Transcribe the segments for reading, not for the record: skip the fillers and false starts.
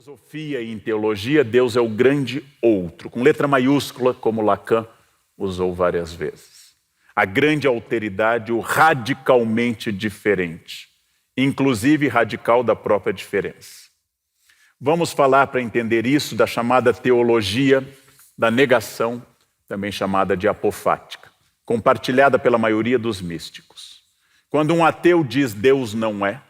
filosofia e em teologia, Deus é o grande outro, com letra maiúscula, como Lacan usou várias vezes. A grande alteridade, o radicalmente diferente, inclusive radical da própria diferença. Vamos falar, para entender isso, da chamada teologia da negação, também chamada de apofática, compartilhada pela maioria dos místicos. Quando um ateu diz Deus não é,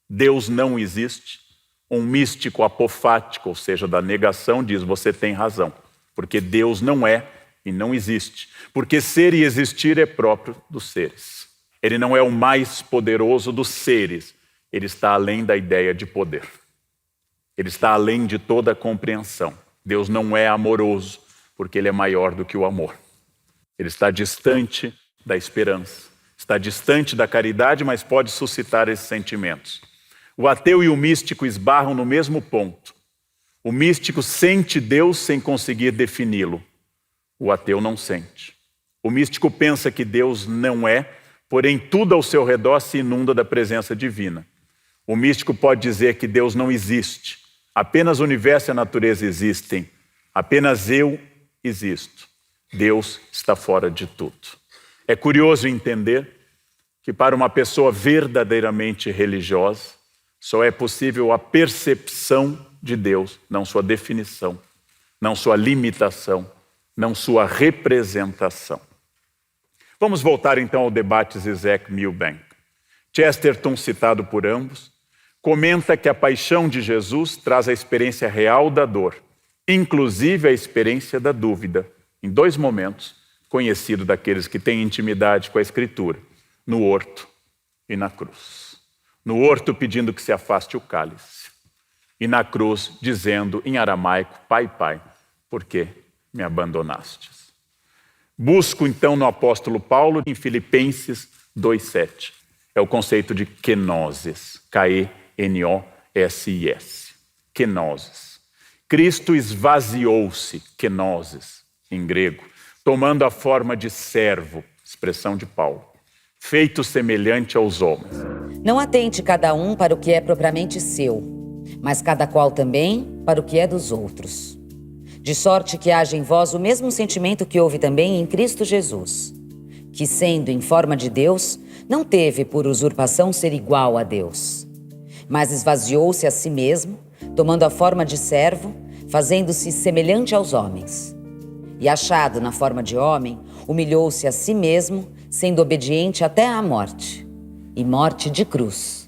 Deus não existe, um místico apofático, ou seja, da negação, diz você tem razão, porque Deus não é e não existe, porque ser e existir é próprio dos seres. Ele não é o mais poderoso dos seres, ele está além da ideia de poder. Ele está além de toda a compreensão. Deus não é amoroso, porque ele é maior do que o amor. Ele está distante da esperança, está distante da caridade, mas pode suscitar esses sentimentos. O ateu e o místico esbarram no mesmo ponto. O místico sente Deus sem conseguir defini-lo. O ateu não sente. O místico pensa que Deus não é, porém tudo ao seu redor se inunda da presença divina. O místico pode dizer que Deus não existe. Apenas o universo e a natureza existem. Apenas eu existo. Deus está fora de tudo. É curioso entender que para uma pessoa verdadeiramente religiosa, só é possível a percepção de Deus, não sua definição, não sua limitação, não sua representação. Vamos voltar então ao debate Zizek-Milbank. Chesterton, citado por ambos, comenta que a paixão de Jesus traz a experiência real da dor, inclusive a experiência da dúvida, em dois momentos, conhecido daqueles que têm intimidade com a Escritura, no horto e na cruz. No horto pedindo que se afaste o cálice, e na cruz dizendo em aramaico, Pai, Pai, por que me abandonastes? Busco então no apóstolo Paulo, em Filipenses 2,7. É o conceito de kenosis, K-E-N-O-S-I-S. Kenosis. Cristo esvaziou-se, kenosis, em grego, tomando a forma de servo, expressão de Paulo, feito semelhante aos homens. Não atente cada um para o que é propriamente seu, mas cada qual também para o que é dos outros. De sorte que haja em vós o mesmo sentimento que houve também em Cristo Jesus, que, sendo em forma de Deus, não teve por usurpação ser igual a Deus, mas esvaziou-se a si mesmo, tomando a forma de servo, fazendo-se semelhante aos homens. E achado na forma de homem, humilhou-se a si mesmo, sendo obediente até à morte, e morte de cruz.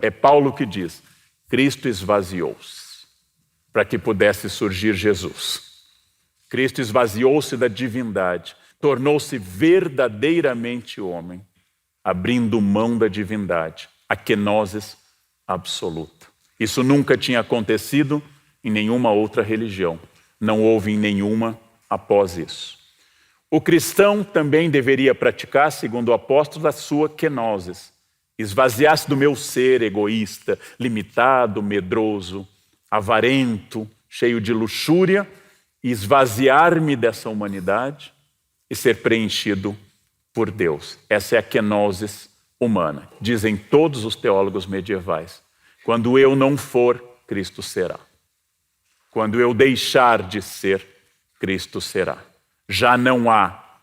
É Paulo que diz, Cristo esvaziou-se, para que pudesse surgir Jesus. Cristo esvaziou-se da divindade, tornou-se verdadeiramente homem, abrindo mão da divindade, a kenosis absoluta. Isso nunca tinha acontecido em nenhuma outra religião, não houve em nenhuma após isso. O cristão também deveria praticar, segundo o apóstolo, a sua kenosis. Esvaziar-se do meu ser egoísta, limitado, medroso, avarento, cheio de luxúria, e esvaziar-me dessa humanidade e ser preenchido por Deus. Essa é a kenosis humana, dizem todos os teólogos medievais. Quando eu não for, Cristo será. Quando eu deixar de ser, Cristo será. Já não há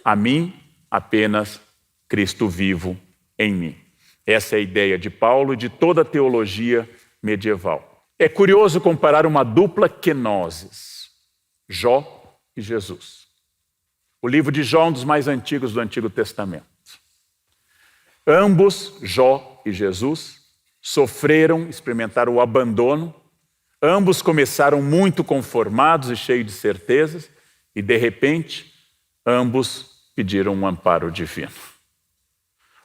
a mim, apenas Cristo vivo em mim. Essa é a ideia de Paulo e de toda a teologia medieval. É curioso comparar uma dupla kenosis, Jó e Jesus. O livro de Jó é um dos mais antigos do Antigo Testamento. Ambos, Jó e Jesus, sofreram, experimentaram o abandono. Ambos começaram muito conformados e cheios de certezas, e de repente, ambos pediram um amparo divino.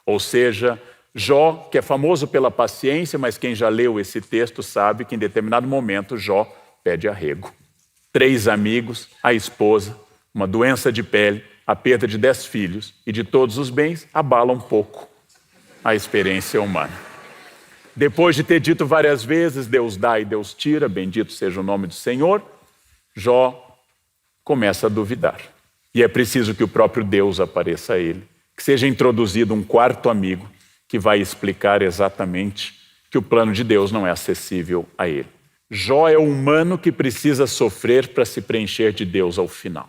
Ou seja, Jó, que é famoso pela paciência, mas quem já leu esse texto sabe que em determinado momento Jó pede arrego. 3 amigos, a esposa, uma doença de pele, a perda de 10 filhos e de todos os bens abala um pouco a experiência humana. Depois de ter dito várias vezes, Deus dá e Deus tira, bendito seja o nome do Senhor, Jó começa a duvidar. E é preciso que o próprio Deus apareça a ele, que seja introduzido um quarto amigo que vai explicar exatamente que o plano de Deus não é acessível a ele. Jó é o humano que precisa sofrer para se preencher de Deus ao final.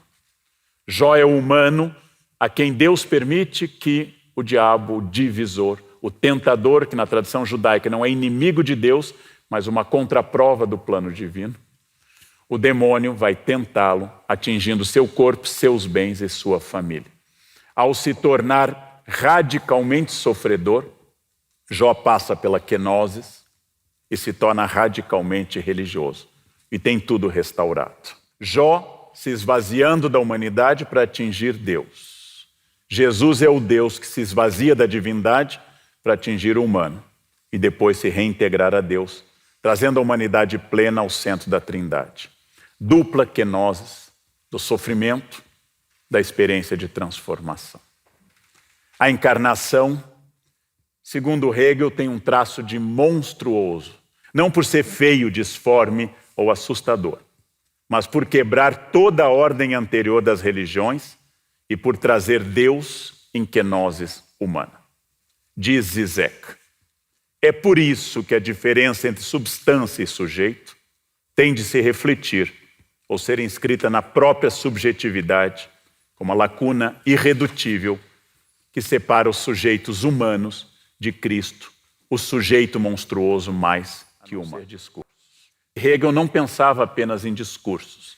Jó é o humano a quem Deus permite que o diabo, o divisor, o tentador, que na tradição judaica não é inimigo de Deus, mas uma contraprova do plano divino, o demônio vai tentá-lo, atingindo seu corpo, seus bens e sua família. Ao se tornar radicalmente sofredor, Jó passa pela quenosis e se torna radicalmente religioso. E tem tudo restaurado. Jó se esvaziando da humanidade para atingir Deus. Jesus é o Deus que se esvazia da divindade para atingir o humano e depois se reintegrar a Deus, trazendo a humanidade plena ao centro da Trindade. Dupla kenosis do sofrimento, da experiência de transformação. A encarnação, segundo Hegel, tem um traço de monstruoso, não por ser feio, disforme ou assustador, mas por quebrar toda a ordem anterior das religiões e por trazer Deus em kenosis humana. Diz Zizek, é por isso que a diferença entre substância e sujeito tem de se refletir ou ser inscrita na própria subjetividade, como a lacuna irredutível que separa os sujeitos humanos de Cristo, o sujeito monstruoso mais que humano. Hegel não pensava apenas em discursos,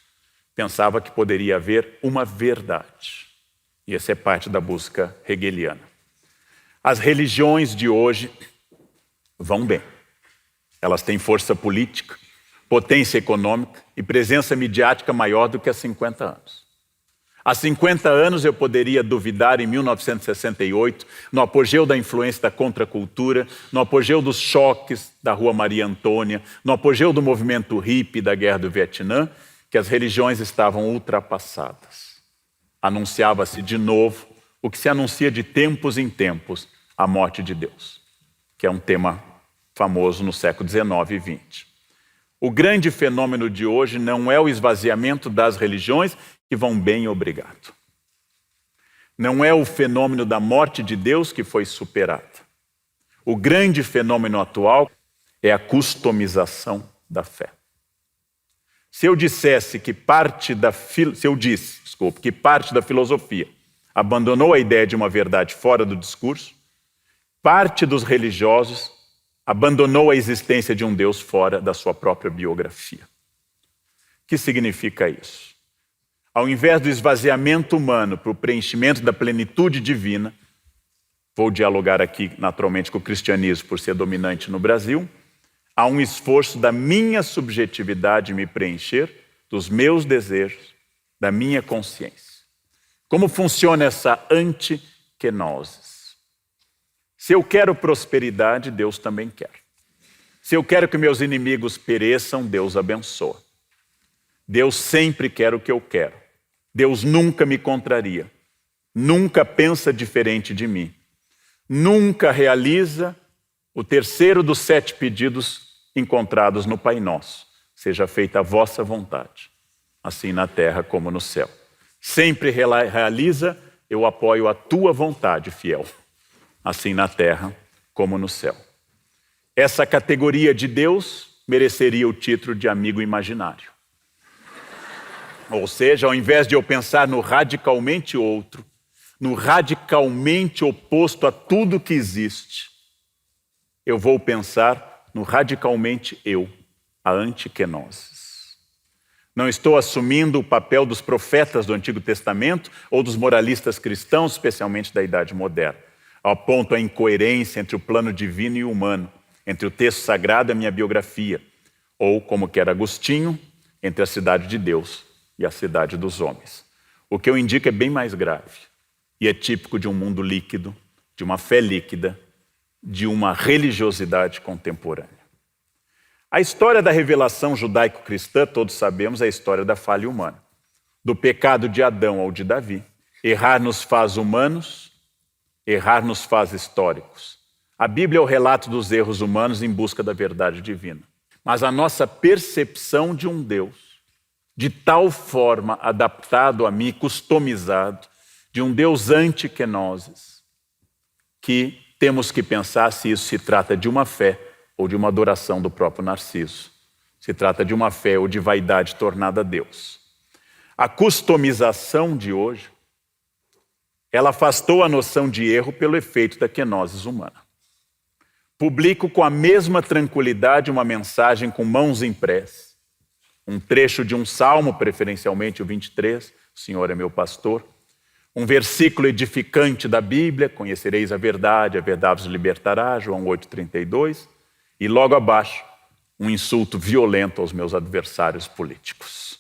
pensava que poderia haver uma verdade. E essa é parte da busca hegeliana. As religiões de hoje vão bem. Elas têm força política, potência econômica e presença midiática maior do que há 50 anos. Há 50 anos eu poderia duvidar, em 1968, no apogeu da influência da contracultura, no apogeu dos choques da Rua Maria Antônia, no apogeu do movimento hippie da Guerra do Vietnã, que as religiões estavam ultrapassadas. Anunciava-se de novo o que se anuncia de tempos em tempos, a morte de Deus, que é um tema famoso no século XIX e XX. O grande fenômeno de hoje não é o esvaziamento das religiões, que vão bem, obrigado. Não é o fenômeno da morte de Deus que foi superada. O grande fenômeno atual é a customização da fé. Se eu disse que parte da filosofia abandonou a ideia de uma verdade fora do discurso, parte dos religiosos abandonou a existência de um Deus fora da sua própria biografia. O que significa isso? Ao invés do esvaziamento humano para o preenchimento da plenitude divina, vou dialogar aqui naturalmente com o cristianismo por ser dominante no Brasil, há um esforço da minha subjetividade me preencher, dos meus desejos, da minha consciência. Como funciona essa anti-kenosis? Se eu quero prosperidade, Deus também quer. Se eu quero que meus inimigos pereçam, Deus abençoa. Deus sempre quer o que eu quero. Deus nunca me contraria. Nunca pensa diferente de mim. Nunca realiza o terceiro dos 7 pedidos encontrados no Pai Nosso. Seja feita a vossa vontade, assim na terra como no céu. Sempre realiza, eu apoio a tua vontade, fiel, assim na terra como no céu. Essa categoria de Deus mereceria o título de amigo imaginário. Ou seja, ao invés de eu pensar no radicalmente outro, no radicalmente oposto a tudo que existe, eu vou pensar no radicalmente eu, a anti-kenosis. Não estou assumindo o papel dos profetas do Antigo Testamento ou dos moralistas cristãos, especialmente da Idade Moderna. Aponto a incoerência entre o plano divino e o humano, entre o texto sagrado e a minha biografia, ou, como quer Agostinho, entre a cidade de Deus e a cidade dos homens. O que eu indico é bem mais grave e é típico de um mundo líquido, de uma fé líquida, de uma religiosidade contemporânea. A história da revelação judaico-cristã, todos sabemos, é a história da falha humana. Do pecado de Adão ao de Davi. Errar nos faz humanos, errar nos faz históricos. A Bíblia é o relato dos erros humanos em busca da verdade divina. Mas a nossa percepção de um Deus, de tal forma adaptado a mim, customizado, de um Deus anti-kenosis, que temos que pensar se isso se trata de uma fé ou de uma adoração do próprio Narciso. Se trata de uma fé ou de vaidade tornada a Deus. A customização de hoje, ela afastou a noção de erro pelo efeito da kenosis humana. Publico com a mesma tranquilidade uma mensagem com mãos em prece, um trecho de um salmo, preferencialmente o 23, o Senhor é meu pastor, um versículo edificante da Bíblia, conhecereis a verdade vos libertará, João 8,32, e logo abaixo, um insulto violento aos meus adversários políticos.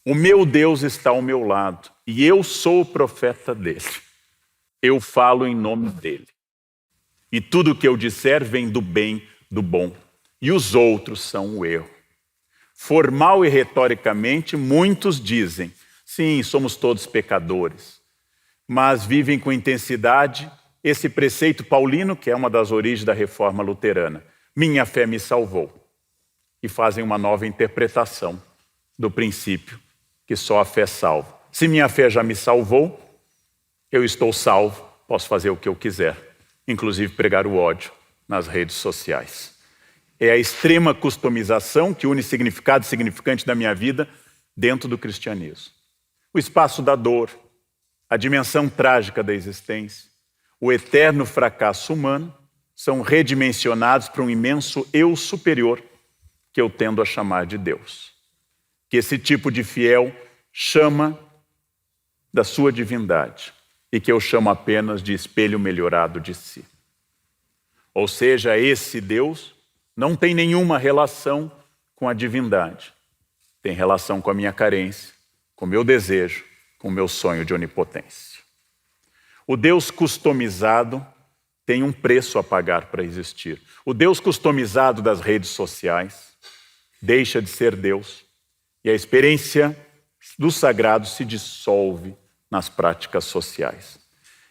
O meu Deus está ao meu lado e eu sou o profeta dele. Eu falo em nome dele. E tudo o que eu disser vem do bem, do bom. E os outros são o erro. Formal e retoricamente, muitos dizem, sim, somos todos pecadores. Mas vivem com intensidade esse preceito paulino, que é uma das origens da reforma luterana. Minha fé me salvou. E fazem uma nova interpretação do princípio que só a fé salva. Se minha fé já me salvou, eu estou salvo, posso fazer o que eu quiser, inclusive pregar o ódio nas redes sociais. É a extrema customização que une significado e significante da minha vida dentro do cristianismo. O espaço da dor, a dimensão trágica da existência, o eterno fracasso humano são redimensionados para um imenso eu superior que eu tendo a chamar de Deus. Que esse tipo de fiel chama da sua divindade e que eu chamo apenas de espelho melhorado de si. Ou seja, esse Deus não tem nenhuma relação com a divindade. Tem relação com a minha carência, com o meu desejo, com o meu sonho de onipotência. O Deus customizado tem um preço a pagar para existir. O Deus customizado das redes sociais deixa de ser Deus e a experiência do sagrado se dissolve nas práticas sociais.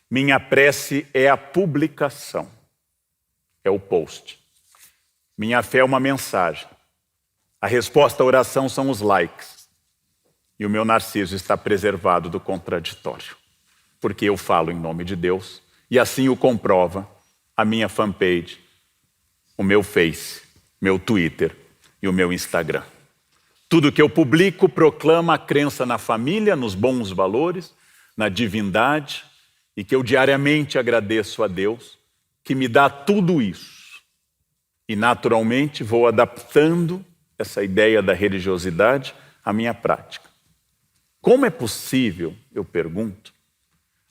Minha prece é a publicação, é o post. Minha fé é uma mensagem. A resposta à oração são os likes. E o meu narciso está preservado do contraditório, porque eu falo em nome de Deus e assim o comprova a minha fanpage, o meu Face, meu Twitter e o meu Instagram. Tudo que eu publico proclama a crença na família, nos bons valores, na divindade, e que eu diariamente agradeço a Deus, que me dá tudo isso. E naturalmente vou adaptando essa ideia da religiosidade à minha prática. Como é possível, eu pergunto,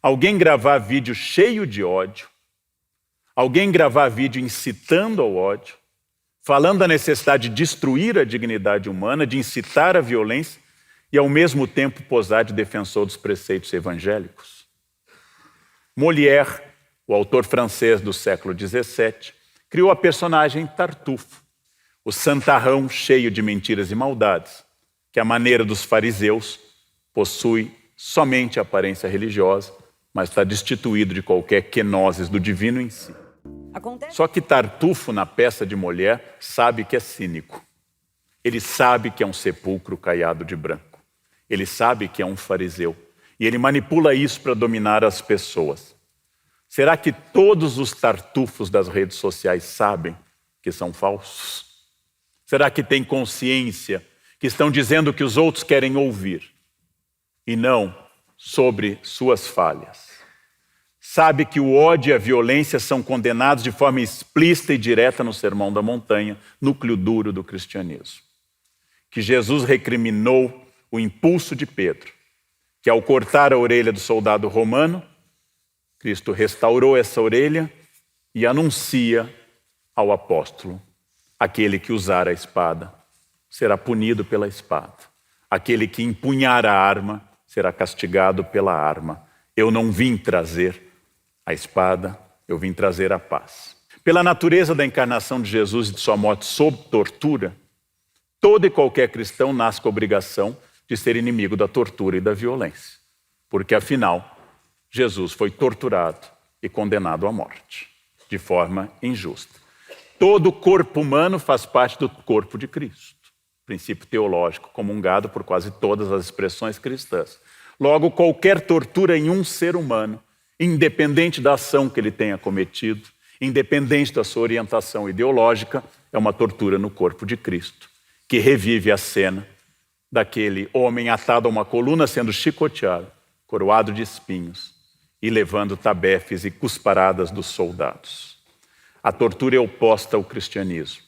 alguém gravar vídeo cheio de ódio, alguém gravar vídeo incitando ao ódio, falando da necessidade de destruir a dignidade humana, de incitar a violência e, ao mesmo tempo, posar de defensor dos preceitos evangélicos? Molière, o autor francês do século XVII, criou a personagem Tartufo, o santarrão cheio de mentiras e maldades, que, à maneira dos fariseus, possui somente aparência religiosa, mas está destituído de qualquer kenosis do divino em si. Só que Tartufo, na peça de Molière, sabe que é cínico. Ele sabe que é um sepulcro caiado de branco. Ele sabe que é um fariseu. E ele manipula isso para dominar as pessoas. Será que todos os tartufos das redes sociais sabem que são falsos? Será que têm consciência que estão dizendo o que os outros querem ouvir e não sobre suas falhas? Sabe que o ódio e a violência são condenados de forma explícita e direta no Sermão da Montanha, núcleo duro do cristianismo. Que Jesus recriminou o impulso de Pedro, que ao cortar a orelha do soldado romano, Cristo restaurou essa orelha e anuncia ao apóstolo: aquele que usar a espada será punido pela espada. Aquele que empunhar a arma será castigado pela arma. Eu não vim trazer a espada, eu vim trazer a paz. Pela natureza da encarnação de Jesus e de sua morte sob tortura, todo e qualquer cristão nasce com a obrigação de ser inimigo da tortura e da violência. Porque, afinal, Jesus foi torturado e condenado à morte, de forma injusta. Todo corpo humano faz parte do corpo de Cristo. Princípio teológico comungado por quase todas as expressões cristãs. Logo, qualquer tortura em um ser humano, independente da ação que ele tenha cometido, independente da sua orientação ideológica, é uma tortura no corpo de Cristo. que revive a cena daquele homem atado a uma coluna sendo chicoteado, coroado de espinhos e levando tabefes e cusparadas dos soldados. A tortura é oposta ao cristianismo,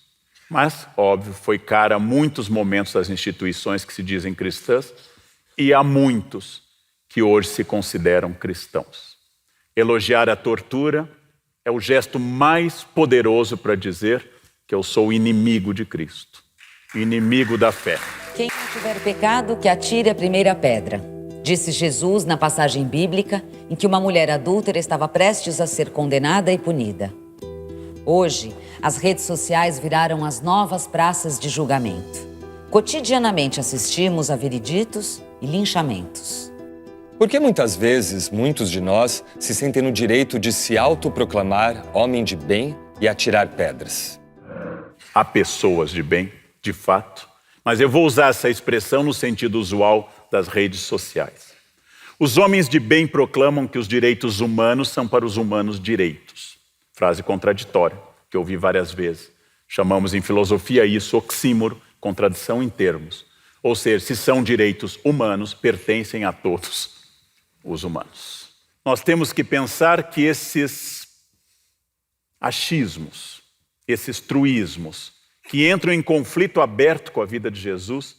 mas, óbvio, foi cara a muitos momentos das instituições que se dizem cristãs e a muitos que hoje se consideram cristãos. Elogiar a tortura é o gesto mais poderoso para dizer que eu sou inimigo de Cristo, inimigo da fé. Quem não tiver pecado, que atire a primeira pedra, disse Jesus na passagem bíblica em que uma mulher adúltera estava prestes a ser condenada e punida. Hoje, as redes sociais viraram as novas praças de julgamento. Cotidianamente assistimos a vereditos e linchamentos. Porque muitas vezes, muitos de nós se sentem no direito de se autoproclamar homem de bem e atirar pedras. Há pessoas de bem, de fato, mas eu vou usar essa expressão no sentido usual das redes sociais. Os homens de bem proclamam que os direitos humanos são para os humanos direitos. Frase contraditória, que eu ouvi várias vezes. Chamamos em filosofia isso oxímoro, contradição em termos. Ou seja, se são direitos humanos, pertencem a todos os humanos. Nós temos que pensar que esses achismos, esses truísmos, que entram em conflito aberto com a vida de Jesus,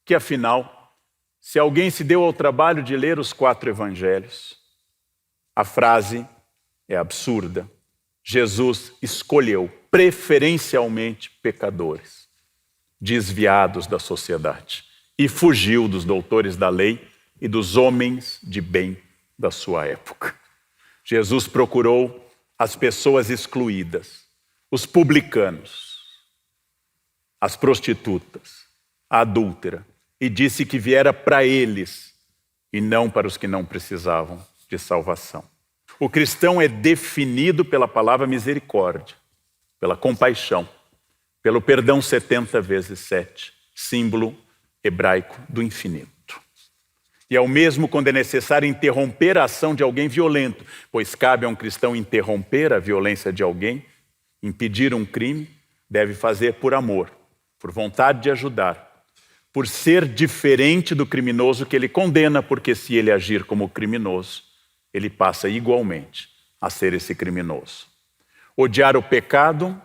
que afinal, se alguém se deu ao trabalho de ler os 4 evangelhos, a frase é absurda. Jesus escolheu preferencialmente pecadores, desviados da sociedade, e fugiu dos doutores da lei e dos homens de bem da sua época. Jesus procurou as pessoas excluídas, os publicanos, as prostitutas, a adúltera, e disse que viera para eles e não para os que não precisavam de salvação. O cristão é definido pela palavra misericórdia, pela compaixão, pelo perdão 70 vezes 7, símbolo hebraico do infinito. E é o mesmo quando é necessário interromper a ação de alguém violento, pois cabe a um cristão interromper a violência de alguém, impedir um crime, deve fazer por amor, por vontade de ajudar, por ser diferente do criminoso que ele condena, porque se ele agir como criminoso, ele passa igualmente a ser esse criminoso. Odiar o pecado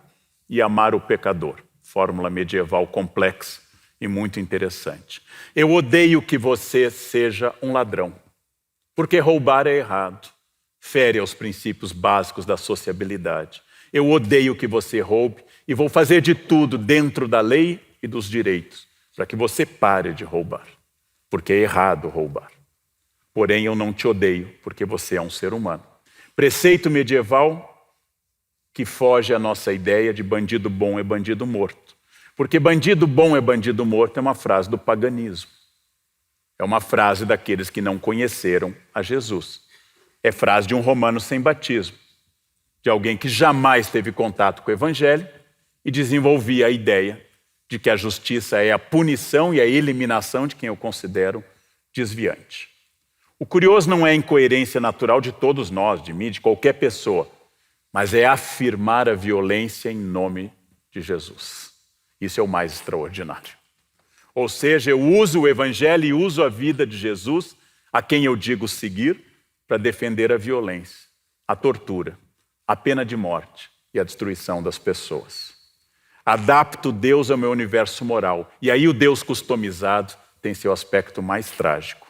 e amar o pecador. Fórmula medieval complexa e muito interessante. Eu odeio que você seja um ladrão, porque roubar é errado, fere aos princípios básicos da sociabilidade. Eu odeio que você roube e vou fazer de tudo dentro da lei e dos direitos para que você pare de roubar, porque é errado roubar. Porém, eu não te odeio, porque você é um ser humano. Preceito medieval que foge à nossa ideia de bandido bom é bandido morto. Porque bandido bom é bandido morto é uma frase do paganismo. É uma frase daqueles que não conheceram a Jesus. É frase de um romano sem batismo, de alguém que jamais teve contato com o evangelho e desenvolvia a ideia de que a justiça é a punição e a eliminação de quem eu considero desviante. O curioso não é a incoerência natural de todos nós, de mim, de qualquer pessoa, mas é afirmar a violência em nome de Jesus. Isso é o mais extraordinário. Ou seja, eu uso o evangelho e uso a vida de Jesus, a quem eu digo seguir, para defender a violência, a tortura, a pena de morte e a destruição das pessoas. Adapto Deus ao meu universo moral. E aí o Deus customizado tem seu aspecto mais trágico.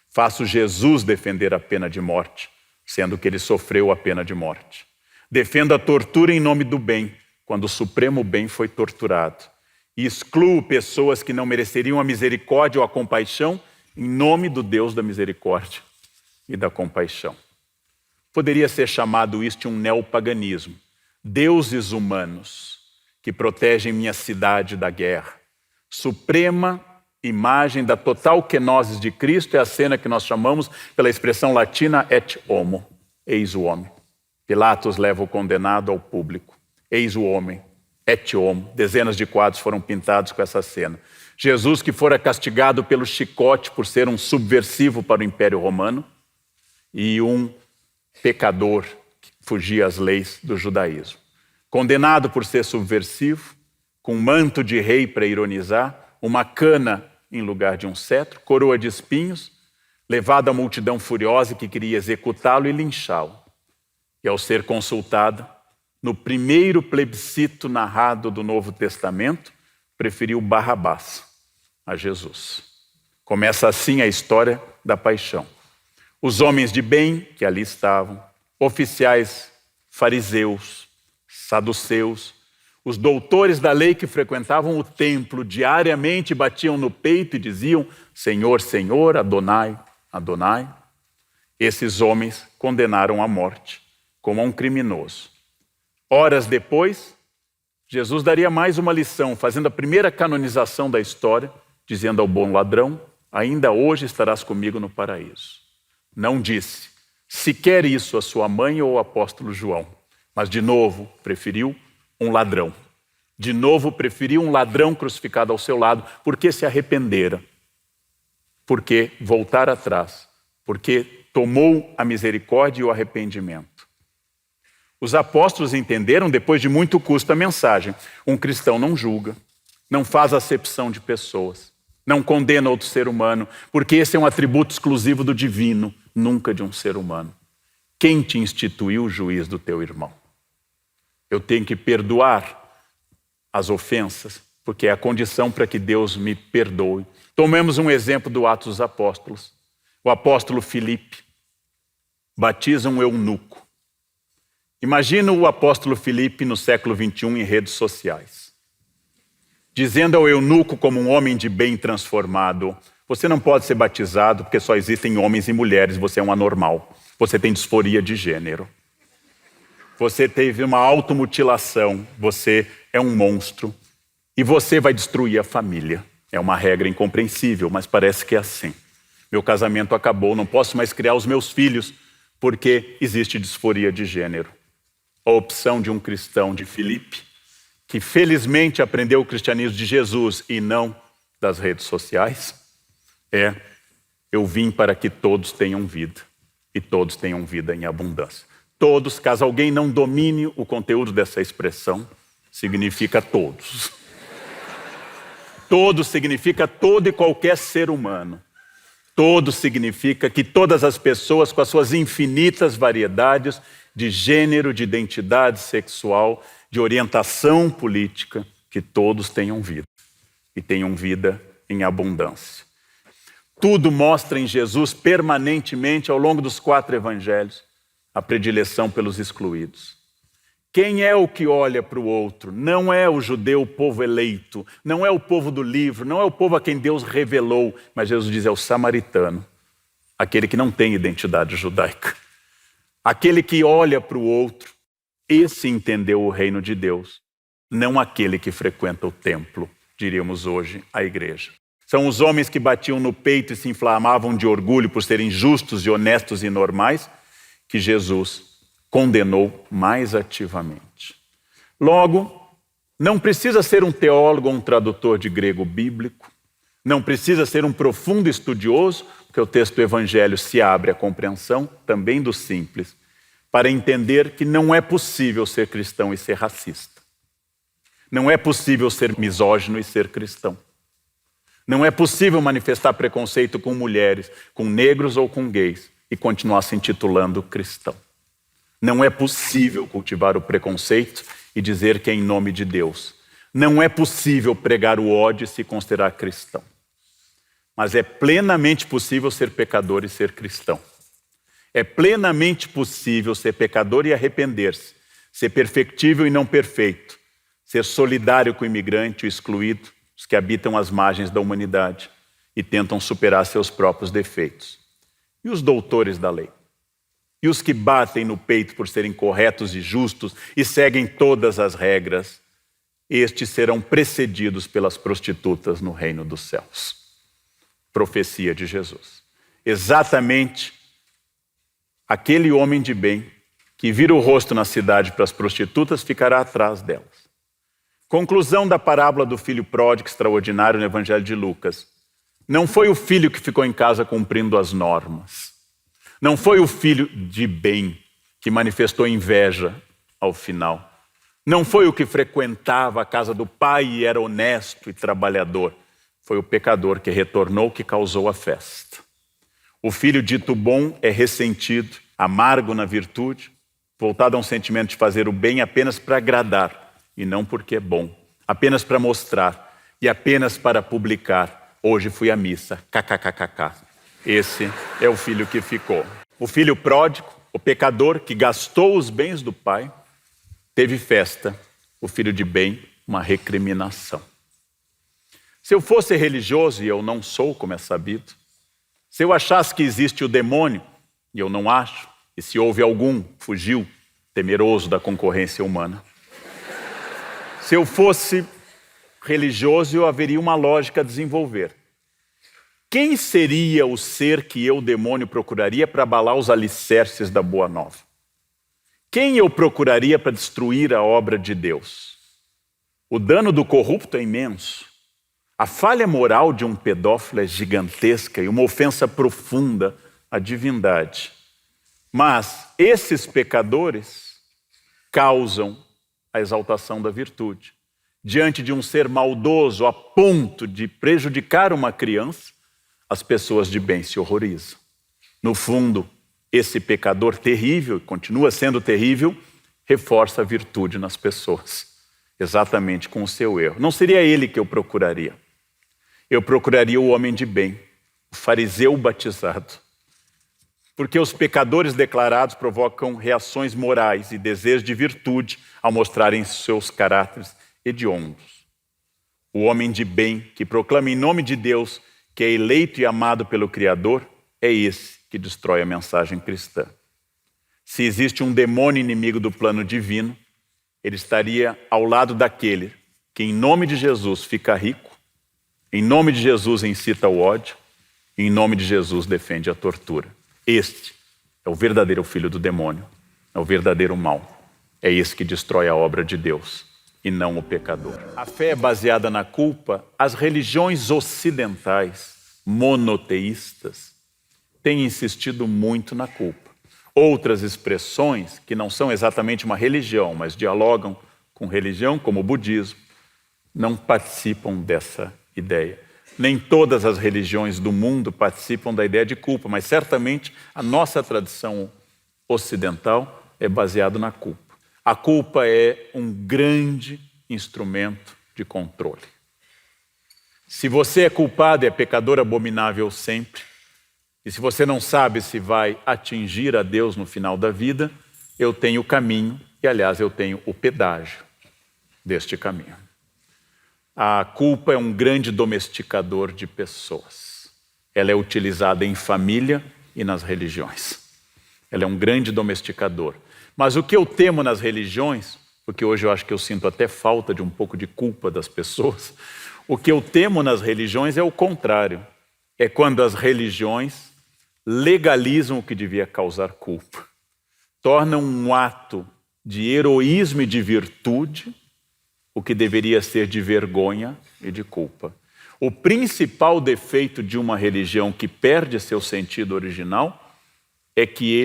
Faço Jesus defender a pena de morte, sendo que ele sofreu a pena de morte. Defendo a tortura em nome do bem, quando o supremo bem foi torturado. E excluo pessoas que não mereceriam a misericórdia ou a compaixão em nome do Deus da misericórdia e da compaixão. Poderia ser chamado isto de um neopaganismo. Deuses humanos que protegem minha cidade da guerra. Suprema imagem da total kenosis de Cristo é a cena que nós chamamos pela expressão latina et homo, eis o homem. Pilatos leva o condenado ao público. Eis o homem, et homo. Dezenas de quadros foram pintados com essa cena. Jesus que fora castigado pelo chicote por ser um subversivo para o Império Romano e um pecador que fugia às leis do judaísmo. Condenado por ser subversivo, com manto de rei para ironizar, uma cana em lugar de um cetro, coroa de espinhos, levado à multidão furiosa que queria executá-lo e linchá-lo. E ao ser consultado, no primeiro plebiscito narrado do Novo Testamento, preferiu Barrabás a Jesus. Começa assim a história da paixão. Os homens de bem que ali estavam, oficiais fariseus, saduceus, os doutores da lei que frequentavam o templo diariamente batiam no peito e diziam: Senhor, Senhor, Adonai, Adonai. Esses homens condenaram à morte, como a um criminoso. Horas depois, Jesus daria mais uma lição, fazendo a primeira canonização da história, dizendo ao bom ladrão: ainda hoje estarás comigo no paraíso. Não disse sequer isso a sua mãe ou ao apóstolo João, mas de novo preferiu um ladrão. De novo preferiu um ladrão crucificado ao seu lado, porque se arrependera, porque voltar atrás, porque tomou a misericórdia e o arrependimento. Os apóstolos entenderam, depois de muito custo, a mensagem. Um cristão não julga, não faz acepção de pessoas, não condena outro ser humano, porque esse é um atributo exclusivo do divino, nunca de um ser humano. Quem te instituiu o juiz do teu irmão? Eu tenho que perdoar as ofensas, porque é a condição para que Deus me perdoe. Tomemos um exemplo do Atos dos Apóstolos. O apóstolo Filipe batiza um eunuco. Imagina o apóstolo Filipe no século 21 em redes sociais, dizendo ao eunuco como um homem de bem transformado: você não pode ser batizado porque só existem homens e mulheres, você é um anormal, você tem disforia de gênero, você teve uma automutilação, você é um monstro e você vai destruir a família. É uma regra incompreensível, mas parece que é assim. Meu casamento acabou, não posso mais criar os meus filhos porque existe disforia de gênero. A opção de um cristão de Filipe, que felizmente aprendeu o cristianismo de Jesus e não das redes sociais, é: eu vim para que todos tenham vida e todos tenham vida em abundância. Todos, caso alguém não domine o conteúdo dessa expressão, significa todos. Todo significa todo e qualquer ser humano. Todo significa que todas as pessoas, com as suas infinitas variedades de gênero, de identidade sexual, de orientação política, que todos tenham vida e tenham vida em abundância. Tudo mostra em Jesus permanentemente, ao longo dos 4 evangelhos, a predileção pelos excluídos. Quem é o que olha para o outro? Não é o judeu, o povo eleito, não é o povo do livro, não é o povo a quem Deus revelou, mas Jesus diz: é o samaritano, aquele que não tem identidade judaica. Aquele que olha para o outro, esse entendeu o reino de Deus, não aquele que frequenta o templo, diríamos hoje, a igreja. São os homens que batiam no peito e se inflamavam de orgulho por serem justos e honestos e normais, que Jesus condenou mais ativamente. Logo, não precisa ser um teólogo ou um tradutor de grego bíblico, não precisa ser um profundo estudioso, porque o texto do Evangelho se abre à compreensão também do simples, para entender que não é possível ser cristão e ser racista. Não é possível ser misógino e ser cristão. Não é possível manifestar preconceito com mulheres, com negros ou com gays e continuar se intitulando cristão. Não é possível cultivar o preconceito e dizer que é em nome de Deus. Não é possível pregar o ódio e se considerar cristão. Mas é plenamente possível ser pecador e ser cristão. É plenamente possível ser pecador e arrepender-se, ser perfectível e não perfeito, ser solidário com o imigrante, o excluído, os que habitam as margens da humanidade e tentam superar seus próprios defeitos. E os doutores da lei? E os que batem no peito por serem corretos e justos e seguem todas as regras, estes serão precedidos pelas prostitutas no reino dos céus. Profecia de Jesus. Exatamente aquele homem de bem que vira o rosto na cidade para as prostitutas ficará atrás delas. Conclusão da parábola do filho pródigo extraordinário no Evangelho de Lucas. Não foi o filho que ficou em casa cumprindo as normas. Não foi o filho de bem que manifestou inveja ao final. Não foi o que frequentava a casa do pai e era honesto e trabalhador. Foi o pecador que retornou que causou a festa. O filho dito bom é ressentido, amargo na virtude, voltado a um sentimento de fazer o bem apenas para agradar e não porque é bom, apenas para mostrar e apenas para publicar. Hoje fui à missa, kkkk. Esse é o filho que ficou. O filho pródigo, o pecador que gastou os bens do pai, teve festa. O filho de bem, uma recriminação. Se eu fosse religioso, e eu não sou, como é sabido, se eu achasse que existe o demônio, e eu não acho, e se houve algum, fugiu, temeroso da concorrência humana. Se eu fosse religioso, eu haveria uma lógica a desenvolver. Quem seria o ser que eu, demônio, procuraria para abalar os alicerces da Boa Nova? Quem eu procuraria para destruir a obra de Deus? O dano do corrupto é imenso. A falha moral de um pedófilo é gigantesca e uma ofensa profunda à divindade. Mas esses pecadores causam a exaltação da virtude. Diante de um ser maldoso a ponto de prejudicar uma criança, as pessoas de bem se horrorizam. No fundo, esse pecador terrível, continua sendo terrível, reforça a virtude nas pessoas, exatamente com o seu erro. Não seria ele que eu procuraria. Eu procuraria o homem de bem, o fariseu batizado. Porque os pecadores declarados provocam reações morais e desejos de virtude ao mostrarem seus caráteres hediondos. O homem de bem, que proclama em nome de Deus que é eleito e amado pelo Criador, é esse que destrói a mensagem cristã. Se existe um demônio inimigo do plano divino, ele estaria ao lado daquele que em nome de Jesus fica rico, em nome de Jesus incita o ódio, e em nome de Jesus defende a tortura. Este é o verdadeiro filho do demônio, é o verdadeiro mal. É esse que destrói a obra de Deus e não o pecador. A fé é baseada na culpa. As religiões ocidentais, monoteístas, têm insistido muito na culpa. Outras expressões, que não são exatamente uma religião, mas dialogam com religião, como o budismo, não participam dessa ideia. Nem todas as religiões do mundo participam da ideia de culpa, mas certamente a nossa tradição ocidental é baseada na culpa. A culpa é um grande instrumento de controle. Se você é culpado e é pecador abominável sempre, e se você não sabe se vai atingir a Deus no final da vida, eu tenho o caminho, e aliás eu tenho o pedágio deste caminho. A culpa é um grande domesticador de pessoas. Ela é utilizada em família e nas religiões. Ela é um grande domesticador. Mas o que eu temo nas religiões, porque hoje eu acho que eu sinto até falta de um pouco de culpa das pessoas, o que eu temo nas religiões é o contrário. É quando as religiões legalizam o que devia causar culpa. Tornam um ato de heroísmo e de virtude o que deveria ser de vergonha e de culpa. O principal defeito de uma religião que perde seu sentido original é que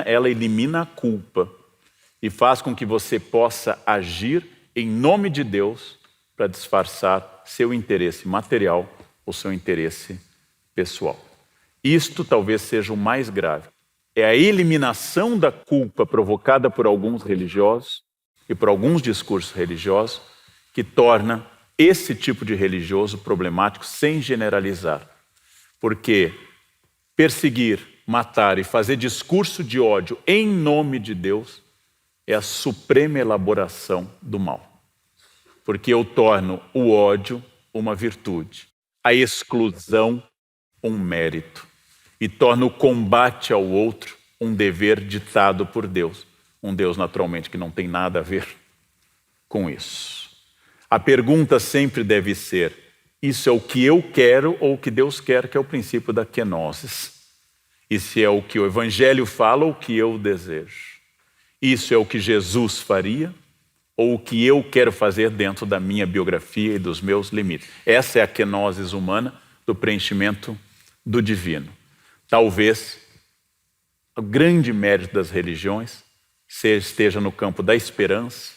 ela elimina a culpa e faz com que você possa agir em nome de Deus para disfarçar seu interesse material ou seu interesse pessoal. Isto talvez seja o mais grave. É a eliminação da culpa provocada por alguns religiosos e por alguns discursos religiosos que torna esse tipo de religioso problemático sem generalizar. Porque perseguir, matar e fazer discurso de ódio em nome de Deus é a suprema elaboração do mal. Porque eu torno o ódio uma virtude, a exclusão um mérito e torno o combate ao outro um dever ditado por Deus. Um Deus, naturalmente, que não tem nada a ver com isso. A pergunta sempre deve ser: isso é o que eu quero ou o que Deus quer, que é o princípio da kenosis? E se é o que o Evangelho fala ou o que eu desejo? Isso é o que Jesus faria ou o que eu quero fazer dentro da minha biografia e dos meus limites? Essa é a kenosis humana do preenchimento do divino. Talvez o grande mérito das religiões esteja no campo da esperança,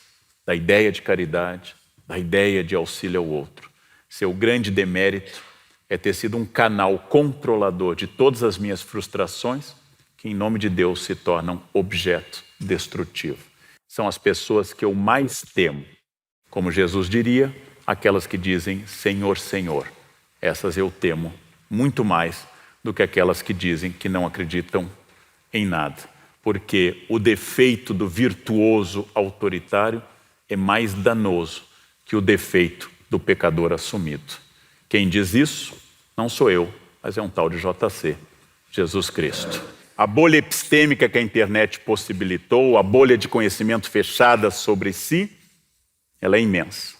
da ideia de caridade, da ideia de auxílio ao outro. Seu grande demérito é ter sido um canal controlador de todas as minhas frustrações, que em nome de Deus se tornam objeto destrutivo. São as pessoas que eu mais temo. Como Jesus diria, aquelas que dizem Senhor, Senhor. Essas eu temo muito mais do que aquelas que dizem que não acreditam em nada. Porque o defeito do virtuoso autoritário é mais danoso que o defeito do pecador assumido. Quem diz isso não sou eu, mas é um tal de JC, Jesus Cristo. A bolha epistêmica que a internet possibilitou, a bolha de conhecimento fechada sobre si, ela é imensa.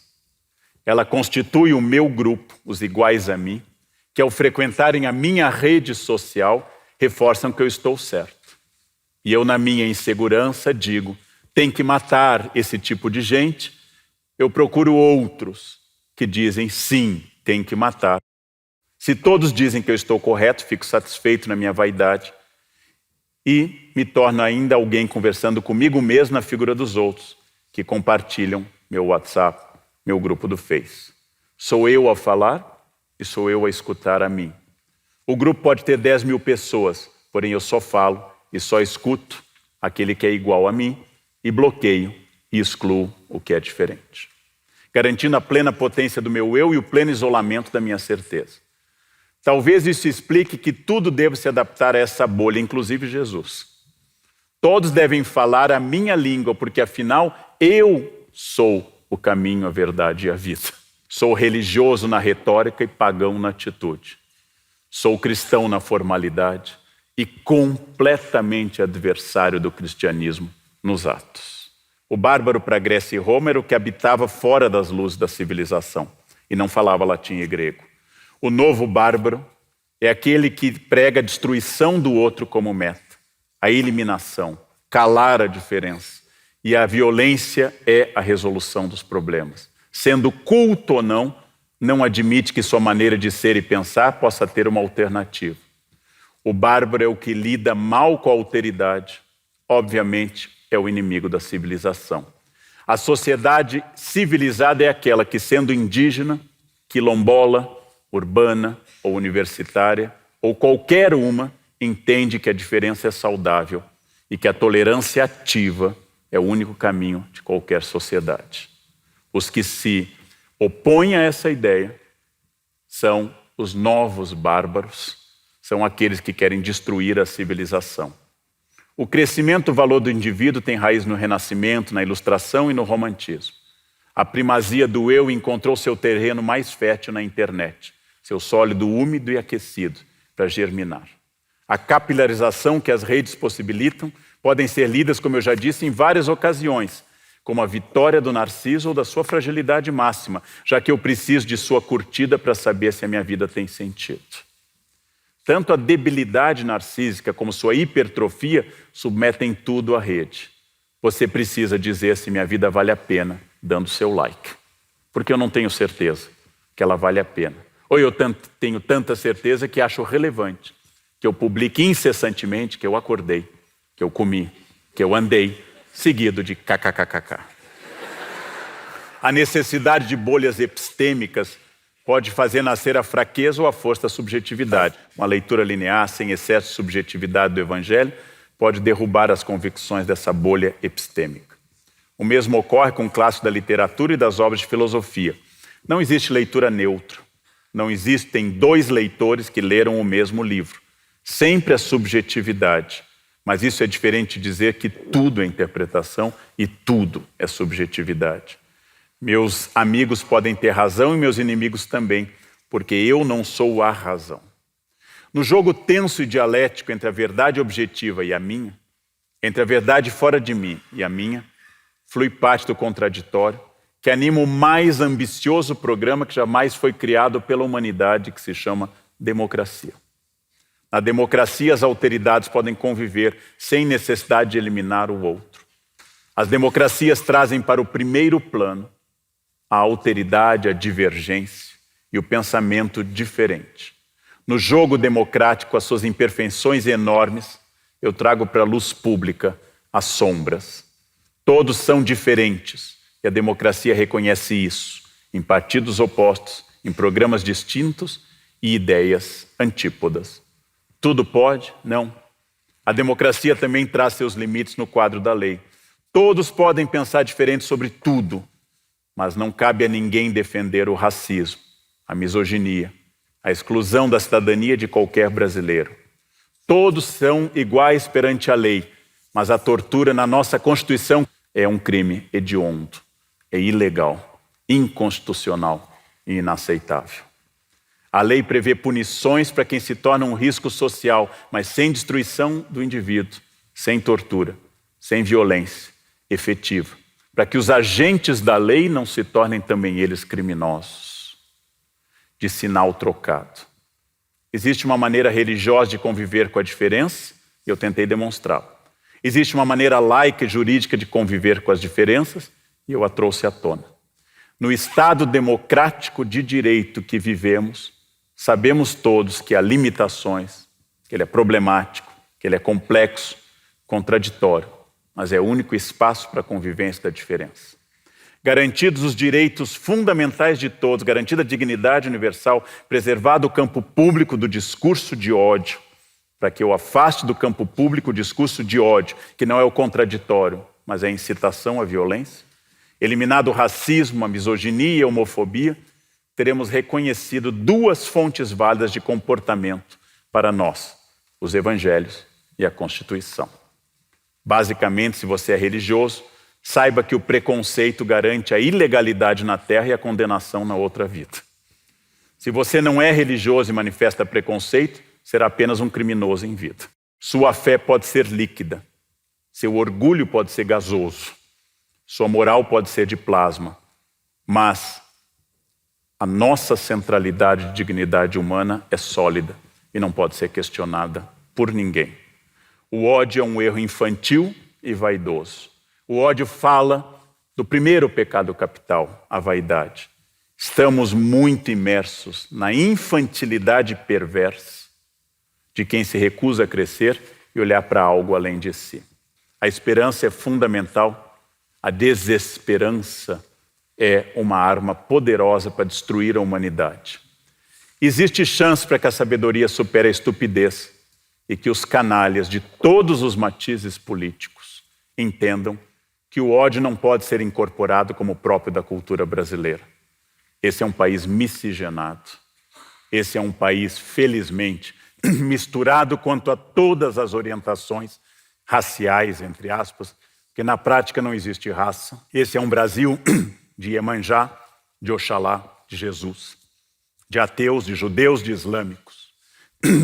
Ela constitui o meu grupo, os iguais a mim, que ao frequentarem a minha rede social, reforçam que eu estou certo. E eu, na minha insegurança, digo, tem que matar esse tipo de gente. Eu procuro outros que dizem, sim, tem que matar. Se todos dizem que eu estou correto, fico satisfeito na minha vaidade e me torno ainda alguém conversando comigo mesmo na figura dos outros, que compartilham meu WhatsApp, meu grupo do Face. Sou eu a falar e sou eu a escutar a mim. O grupo pode ter 10 mil pessoas, porém eu só falo e só escuto aquele que é igual a mim e bloqueio e excluo o que é diferente, garantindo a plena potência do meu eu e o pleno isolamento da minha certeza. Talvez isso explique que tudo deva se adaptar a essa bolha, inclusive Jesus. Todos devem falar a minha língua, porque afinal eu sou o caminho, a verdade e a vida. Sou religioso na retórica e pagão na atitude. Sou cristão na formalidade e completamente adversário do cristianismo nos atos. O bárbaro para Grécia e Roma era o que habitava fora das luzes da civilização e não falava latim e grego. O novo bárbaro é aquele que prega a destruição do outro como meta, a eliminação, calar a diferença. E a violência é a resolução dos problemas. Sendo culto ou não, não admite que sua maneira de ser e pensar possa ter uma alternativa. O bárbaro é o que lida mal com a alteridade. Obviamente, é o inimigo da civilização. A sociedade civilizada é aquela que, sendo indígena, quilombola, urbana ou universitária, ou qualquer uma, entende que a diferença é saudável e que a tolerância ativa é o único caminho de qualquer sociedade. Os que se opõem a essa ideia são os novos bárbaros, são aqueles que querem destruir a civilização. O crescimento do valor do indivíduo tem raiz no Renascimento, na Ilustração e no Romantismo. A primazia do eu encontrou seu terreno mais fértil na internet, seu sólido úmido e aquecido para germinar. A capilarização que as redes possibilitam podem ser lidas, como eu já disse, em várias ocasiões, como a vitória do narciso ou da sua fragilidade máxima, já que eu preciso de sua curtida para saber se a minha vida tem sentido. Tanto a debilidade narcísica como sua hipertrofia submetem tudo à rede. Você precisa dizer se minha vida vale a pena, dando seu like. Porque eu não tenho certeza que ela vale a pena. Ou eu tenho tanta certeza que acho relevante que eu publique incessantemente que eu acordei, que eu comi, que eu andei, seguido de kkkk. A necessidade de bolhas epistêmicas pode fazer nascer a fraqueza ou a força da subjetividade. Uma leitura linear, sem excesso de subjetividade do Evangelho, pode derrubar as convicções dessa bolha epistêmica. O mesmo ocorre com o clássico da literatura e das obras de filosofia. Não existe leitura neutra. Não existem dois leitores que leram o mesmo livro. Sempre a subjetividade. Mas isso é diferente de dizer que tudo é interpretação e tudo é subjetividade. Meus amigos podem ter razão e meus inimigos também, porque eu não sou a razão. No jogo tenso e dialético entre a verdade objetiva e a minha, entre a verdade fora de mim e a minha, flui parte do contraditório, que anima o mais ambicioso programa que jamais foi criado pela humanidade, que se chama democracia. Na democracia, as alteridades podem conviver sem necessidade de eliminar o outro. As democracias trazem para o primeiro plano a alteridade, a divergência e o pensamento diferente. No jogo democrático, as suas imperfeições enormes, eu trago para a luz pública as sombras. Todos são diferentes, e a democracia reconhece isso, em partidos opostos, em programas distintos e ideias antípodas. Tudo pode? Não. A democracia também traz seus limites no quadro da lei. Todos podem pensar diferente sobre tudo, mas não cabe a ninguém defender o racismo, a misoginia, a exclusão da cidadania de qualquer brasileiro. Todos são iguais perante a lei, mas a tortura na nossa Constituição é um crime hediondo, é ilegal, inconstitucional e inaceitável. A lei prevê punições para quem se torna um risco social, mas sem destruição do indivíduo, sem tortura, sem violência efetiva, para que os agentes da lei não se tornem também eles criminosos. De sinal trocado. Existe uma maneira religiosa de conviver com a diferença, e eu tentei demonstrá-lo. Existe uma maneira laica e jurídica de conviver com as diferenças, e eu a trouxe à tona. No Estado democrático de direito que vivemos, sabemos todos que há limitações, que ele é problemático, que ele é complexo, contraditório, mas é o único espaço para a convivência da diferença. Garantidos os direitos fundamentais de todos, garantida a dignidade universal, preservado o campo público do discurso de ódio, para que eu afaste do campo público o discurso de ódio, que não é o contraditório, mas é a incitação à violência, eliminado o racismo, a misoginia e a homofobia, teremos reconhecido duas fontes válidas de comportamento para nós, os evangelhos e a Constituição. Basicamente, se você é religioso, saiba que o preconceito garante a ilegalidade na terra e a condenação na outra vida. Se você não é religioso e manifesta preconceito, será apenas um criminoso em vida. Sua fé pode ser líquida, seu orgulho pode ser gasoso, sua moral pode ser de plasma, mas a nossa centralidade de dignidade humana é sólida e não pode ser questionada por ninguém. O ódio é um erro infantil e vaidoso. O ódio fala do primeiro pecado capital, a vaidade. Estamos muito imersos na infantilidade perversa de quem se recusa a crescer e olhar para algo além de si. A esperança é fundamental, a desesperança é uma arma poderosa para destruir a humanidade. Existe chance para que a sabedoria supere a estupidez e que os canalhas de todos os matizes políticos entendam que o ódio não pode ser incorporado como próprio da cultura brasileira. Esse é um país miscigenado. Esse é um país, felizmente, misturado quanto a todas as orientações raciais, entre aspas, que na prática não existe raça. Esse é um Brasil de Iemanjá, de Oxalá, de Jesus, de ateus, de judeus, de islâmicos.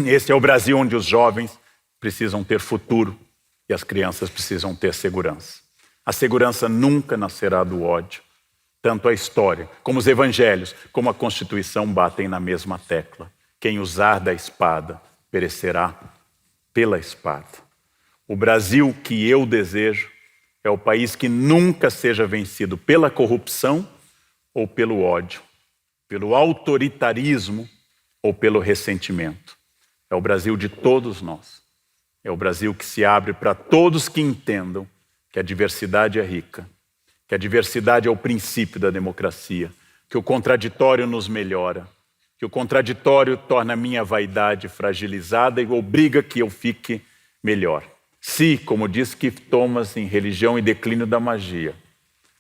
Esse é o Brasil onde os jovens precisam ter futuro e as crianças precisam ter segurança. A segurança nunca nascerá do ódio. Tanto a história, como os evangelhos, como a Constituição batem na mesma tecla. Quem usar da espada perecerá pela espada. O Brasil que eu desejo é o país que nunca seja vencido pela corrupção ou pelo ódio, pelo autoritarismo ou pelo ressentimento. É o Brasil de todos nós. É o Brasil que se abre para todos que entendam que a diversidade é rica, que a diversidade é o princípio da democracia, que o contraditório nos melhora, que o contraditório torna a minha vaidade fragilizada e obriga que eu fique melhor. Se, como diz Keith Thomas em Religião e Declínio da Magia,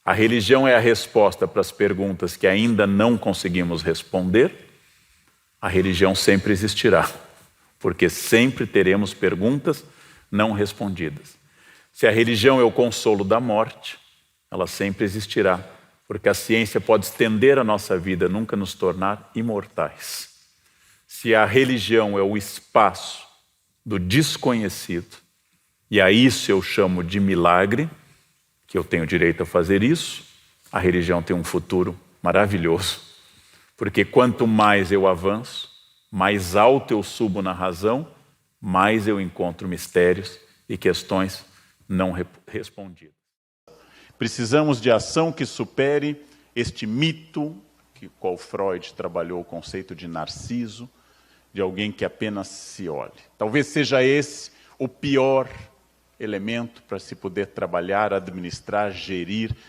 a religião é a resposta para as perguntas que ainda não conseguimos responder, a religião sempre existirá, porque sempre teremos perguntas não respondidas. Se a religião é o consolo da morte, ela sempre existirá, porque a ciência pode estender a nossa vida, nunca nos tornar imortais. Se a religião é o espaço do desconhecido, e a isso eu chamo de milagre, que eu tenho direito a fazer isso, a religião tem um futuro maravilhoso, porque quanto mais eu avanço, mais alto eu subo na razão, mais eu encontro mistérios e questões não respondidas. Precisamos de ação que supere este mito, que qual Freud trabalhou o conceito de narciso, de alguém que apenas se olhe. Talvez seja esse o pior elemento para se poder trabalhar, administrar,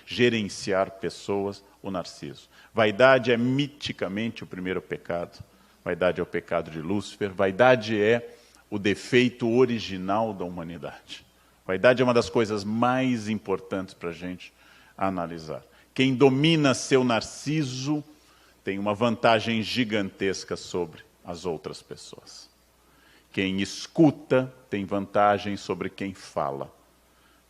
gerenciar pessoas, o narciso. Vaidade é miticamente o primeiro pecado. Vaidade é o pecado de Lúcifer. Vaidade é o defeito original da humanidade. Vaidade é uma das coisas mais importantes para a gente analisar. Quem domina seu narciso tem uma vantagem gigantesca sobre as outras pessoas. Quem escuta tem vantagem sobre quem fala.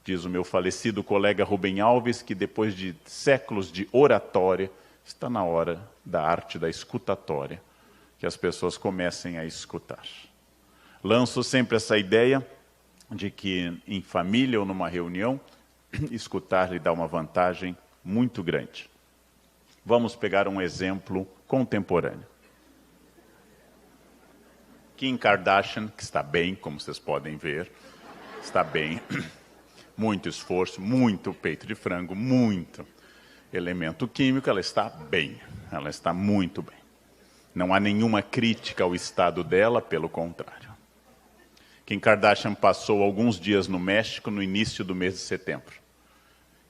Diz o meu falecido colega Rubem Alves que depois de séculos de oratória, está na hora da arte da escutatória, que as pessoas comecem a escutar. Lanço sempre essa ideia de que em família ou numa reunião, escutar lhe dá uma vantagem muito grande. Vamos pegar um exemplo contemporâneo. Kim Kardashian, que está bem, como vocês podem ver, está bem, muito esforço, muito peito de frango, muito elemento químico, ela está bem, ela está muito bem. Não há nenhuma crítica ao estado dela, pelo contrário. Kim Kardashian passou alguns dias no México no início do mês de setembro.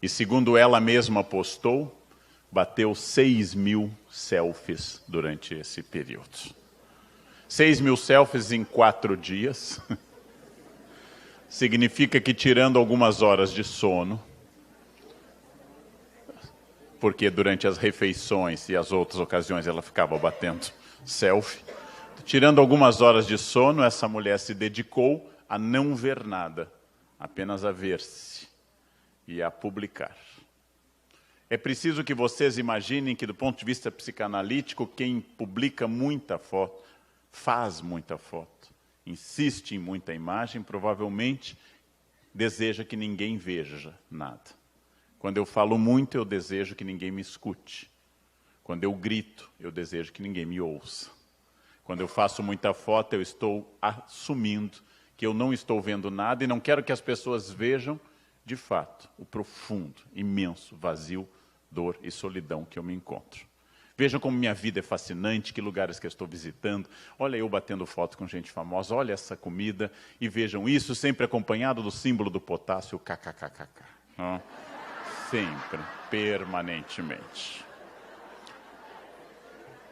E segundo ela mesma postou, bateu 6.000 selfies durante esse período. 6.000 selfies em 4 dias. Significa que tirando algumas horas de sono, porque durante as refeições e as outras ocasiões ela ficava batendo selfie, tirando algumas horas de sono, essa mulher se dedicou a não ver nada, apenas a ver-se e a publicar. É preciso que vocês imaginem que, do ponto de vista psicanalítico, quem publica muita foto, faz muita foto, insiste em muita imagem, provavelmente deseja que ninguém veja nada. Quando eu falo muito, eu desejo que ninguém me escute. Quando eu grito, eu desejo que ninguém me ouça. Quando eu faço muita foto, eu estou assumindo que eu não estou vendo nada e não quero que as pessoas vejam, de fato, o profundo, imenso vazio, dor e solidão que eu me encontro. Vejam como minha vida é fascinante, que lugares que eu estou visitando. Olha eu batendo foto com gente famosa, olha essa comida. E vejam isso sempre acompanhado do símbolo do potássio, kkkk. Sempre, permanentemente.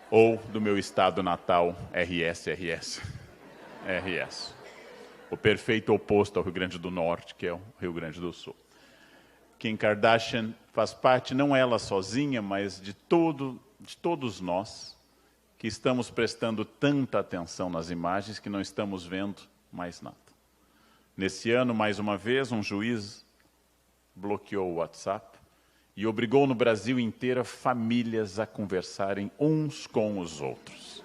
Ou do meu estado natal, RS. O perfeito oposto ao Rio Grande do Norte, que é o Rio Grande do Sul. Kim Kardashian faz parte, não ela sozinha, mas de todos nós que estamos prestando tanta atenção nas imagens que não estamos vendo mais nada. Nesse ano, mais uma vez, um juiz bloqueou o WhatsApp e obrigou no Brasil inteiro famílias a conversarem uns com os outros.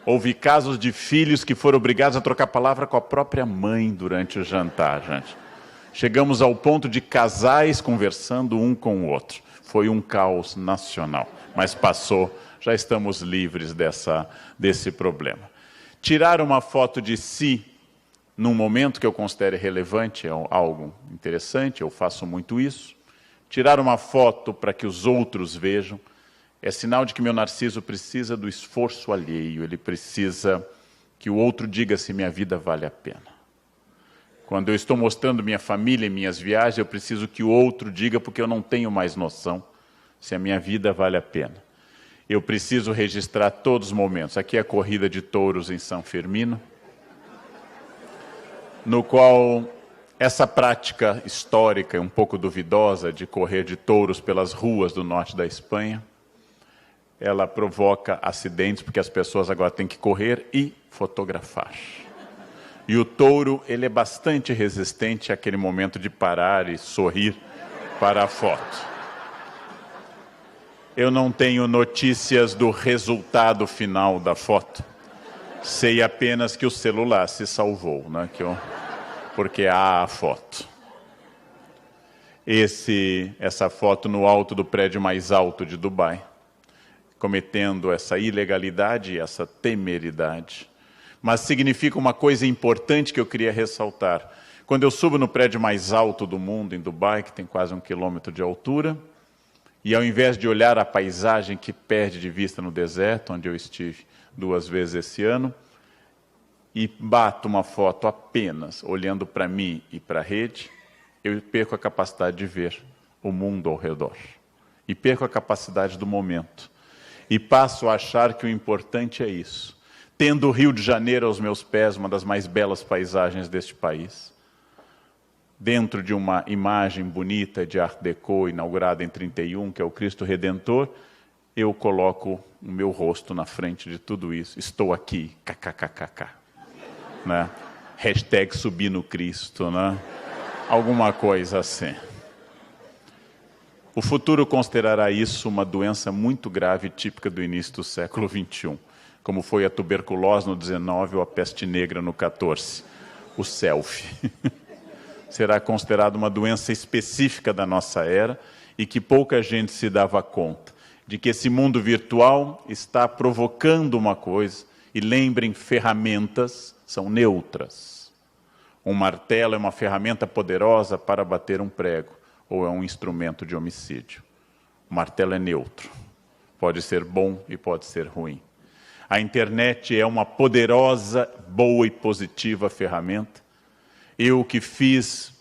Houve casos de filhos que foram obrigados a trocar palavra com a própria mãe durante o jantar, gente. Chegamos ao ponto de casais conversando um com o outro. Foi um caos nacional, mas passou, já estamos livres desse problema. Tirar uma foto de si num momento que eu considere relevante é algo interessante, eu faço muito isso. Tirar uma foto para que os outros vejam é sinal de que meu narciso precisa do esforço alheio, ele precisa que o outro diga se minha vida vale a pena. Quando eu estou mostrando minha família e minhas viagens, eu preciso que o outro diga, porque eu não tenho mais noção se a minha vida vale a pena. Eu preciso registrar todos os momentos. Aqui é a corrida de touros em São Firmino, no qual essa prática histórica, um pouco duvidosa, de correr de touros pelas ruas do norte da Espanha, ela provoca acidentes, porque as pessoas agora têm que correr e fotografar. E o touro, ele é bastante resistente àquele momento de parar e sorrir para a foto. Eu não tenho notícias do resultado final da foto. Sei apenas que o celular se salvou, né? Porque há a foto. Essa foto no alto do prédio mais alto de Dubai, cometendo essa ilegalidade e essa temeridade. Mas significa uma coisa importante que eu queria ressaltar. Quando eu subo no prédio mais alto do mundo, em Dubai, que tem quase 1 quilômetro de altura, e ao invés de olhar a paisagem que perde de vista no deserto, onde eu estive 2 vezes esse ano, e bato uma foto apenas olhando para mim e para a rede, eu perco a capacidade de ver o mundo ao redor. E perco a capacidade do momento. E passo a achar que o importante é isso. Tendo o Rio de Janeiro aos meus pés, uma das mais belas paisagens deste país, dentro de uma imagem bonita de Art Deco, inaugurada em 31, que é o Cristo Redentor, eu coloco o meu rosto na frente de tudo isso. Estou aqui, kkkk. Né? Hashtag subir no Cristo, né? Alguma coisa assim. O futuro considerará isso uma doença muito grave, típica do início do século XXI, como foi a tuberculose no 19 ou a peste negra no 14. O selfie. Será considerado uma doença específica da nossa era e que pouca gente se dava conta de que esse mundo virtual está provocando uma coisa. E lembrem, ferramentas são neutras. Um martelo é uma ferramenta poderosa para bater um prego, ou é um instrumento de homicídio. O martelo é neutro. Pode ser bom e pode ser ruim. A internet é uma poderosa, boa e positiva ferramenta. Eu que fiz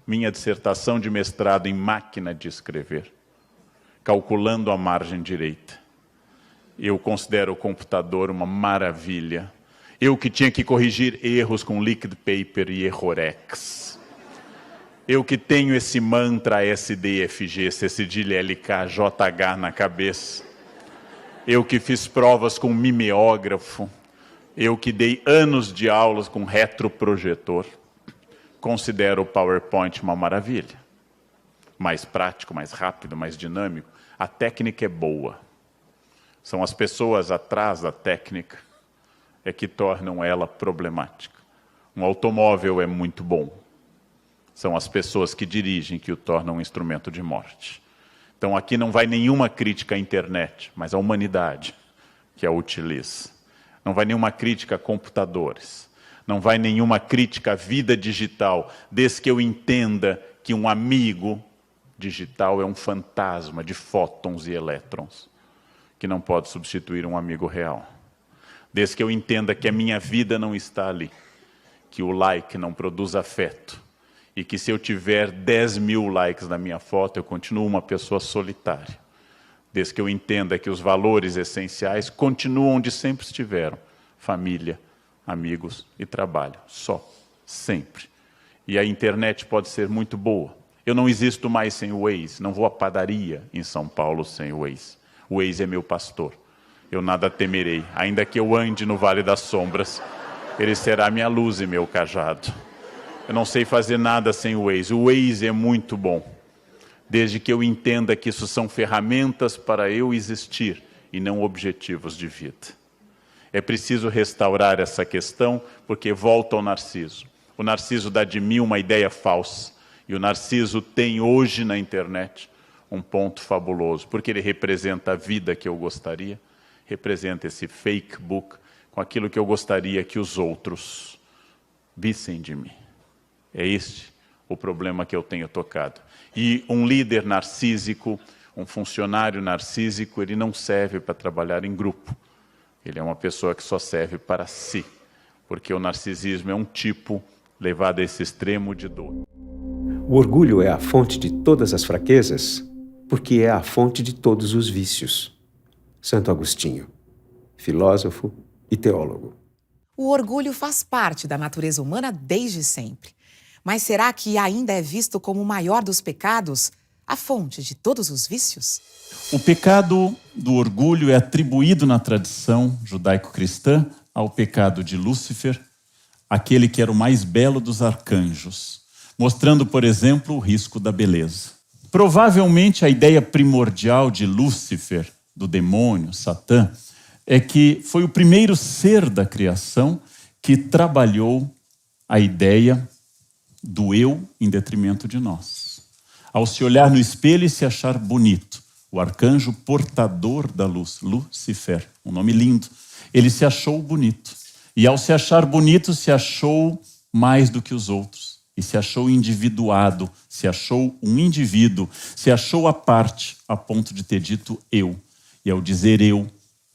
minha dissertação de mestrado em máquina de escrever, calculando a margem direita. Eu considero o computador uma maravilha. Eu que tinha que corrigir erros com liquid paper e errorex. Eu que tenho esse mantra SDFG, C cedilha LK, JH na cabeça. Eu que fiz provas com mimeógrafo. Eu que dei anos de aulas com retroprojetor. Considero o PowerPoint uma maravilha. Mais prático, mais rápido, mais dinâmico. A técnica é boa. São as pessoas atrás da técnica que tornam ela problemática. Um automóvel é muito bom. São as pessoas que dirigem que o tornam um instrumento de morte. Então aqui não vai nenhuma crítica à internet, mas à humanidade que a utiliza. Não vai nenhuma crítica a computadores. Não vai nenhuma crítica à vida digital, desde que eu entenda que um amigo digital é um fantasma de fótons e elétrons, que não pode substituir um amigo real. Desde que eu entenda que a minha vida não está ali, que o like não produz afeto, e que se eu tiver 10 mil likes na minha foto, eu continuo uma pessoa solitária. Desde que eu entenda que os valores essenciais continuam onde sempre estiveram. Família, amigos e trabalho. Só. Sempre. E a internet pode ser muito boa. Eu não existo mais sem o Waze. Não vou à padaria em São Paulo sem o Waze. O Waze é meu pastor. Eu nada temerei. Ainda que eu ande no Vale das Sombras, ele será minha luz e meu cajado. Eu não sei fazer nada sem o Waze. O Waze é muito bom, desde que eu entenda que isso são ferramentas para eu existir e não objetivos de vida. É preciso restaurar essa questão, porque volta ao Narciso. O Narciso dá de mim uma ideia falsa, e o Narciso tem hoje na internet um ponto fabuloso, porque ele representa a vida que eu gostaria, representa esse fake book com aquilo que eu gostaria que os outros vissem de mim. É este o problema que eu tenho tocado. E um líder narcísico, um funcionário narcísico, ele não serve para trabalhar em grupo. Ele é uma pessoa que só serve para si. Porque o narcisismo é um tipo levado a esse extremo de dor. O orgulho é a fonte de todas as fraquezas, porque é a fonte de todos os vícios. Santo Agostinho, filósofo e teólogo. O orgulho faz parte da natureza humana desde sempre. Mas será que ainda é visto como o maior dos pecados, a fonte de todos os vícios? O pecado do orgulho é atribuído na tradição judaico-cristã ao pecado de Lúcifer, aquele que era o mais belo dos arcanjos, mostrando, por exemplo, o risco da beleza. Provavelmente a ideia primordial de Lúcifer, do demônio, Satã, é que foi o primeiro ser da criação que trabalhou a ideia do eu em detrimento de nós. Ao se olhar no espelho e se achar bonito, o arcanjo portador da luz, Lúcifer, um nome lindo, ele se achou bonito. E ao se achar bonito, se achou mais do que os outros. E se achou individuado, se achou um indivíduo, se achou à parte, a ponto de ter dito eu. E ao dizer eu,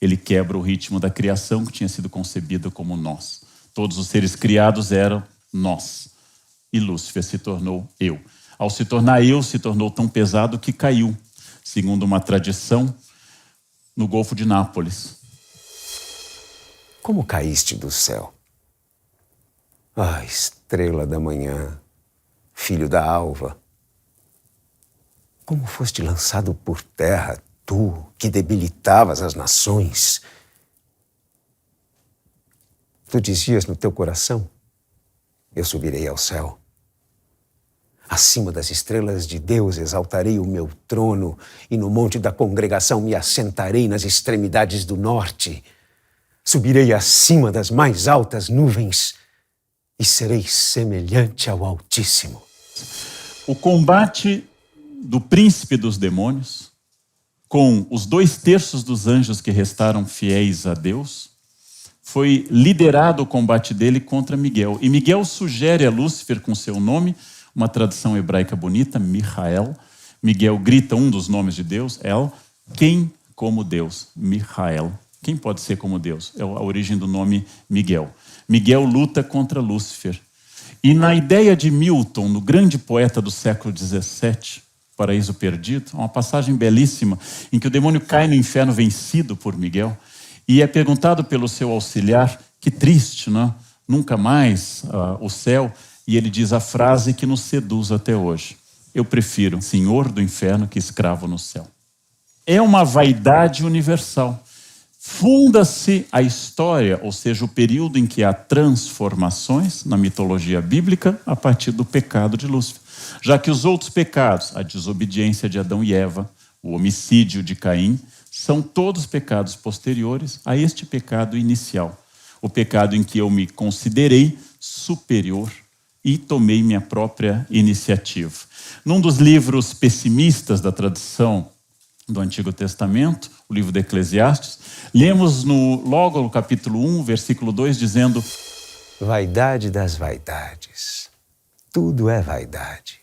ele quebra o ritmo da criação que tinha sido concebida como nós. Todos os seres criados eram nós. E Lúcifer se tornou eu. Ao se tornar eu, se tornou tão pesado que caiu, segundo uma tradição, no Golfo de Nápoles. Como caíste do céu? Ah, estrela da manhã, filho da alva. Como foste lançado por terra, tu que debilitavas as nações. Tu dizias no teu coração, eu subirei ao céu. Acima das estrelas de Deus exaltarei o meu trono e no monte da congregação me assentarei nas extremidades do norte. Subirei acima das mais altas nuvens e serei semelhante ao Altíssimo. O combate do príncipe dos demônios com os 2/3 dos anjos que restaram fiéis a Deus foi liderado o combate dele contra Miguel. E Miguel sugere a Lúcifer com seu nome, uma tradução hebraica bonita, Michael. Miguel grita um dos nomes de Deus, El, quem como Deus? Michael. Quem pode ser como Deus? É a origem do nome Miguel. Miguel luta contra Lúcifer. E na ideia de Milton, no grande poeta do século XVII, Paraíso Perdido, uma passagem belíssima em que o demônio cai no inferno vencido por Miguel e é perguntado pelo seu auxiliar, que triste, não? Nunca mais o céu, e ele diz a frase que nos seduz até hoje: eu prefiro senhor do inferno que escravo no céu. É uma vaidade universal. Funda-se a história, ou seja, o período em que há transformações na mitologia bíblica a partir do pecado de Lúcifer. Já que os outros pecados, a desobediência de Adão e Eva, o homicídio de Caim, são todos pecados posteriores a este pecado inicial. O pecado em que eu me considerei superior e tomei minha própria iniciativa. Num dos livros pessimistas da tradição do Antigo Testamento, o livro de Eclesiastes, lemos logo no capítulo 1, versículo 2, dizendo: Vaidade das vaidades, tudo é vaidade.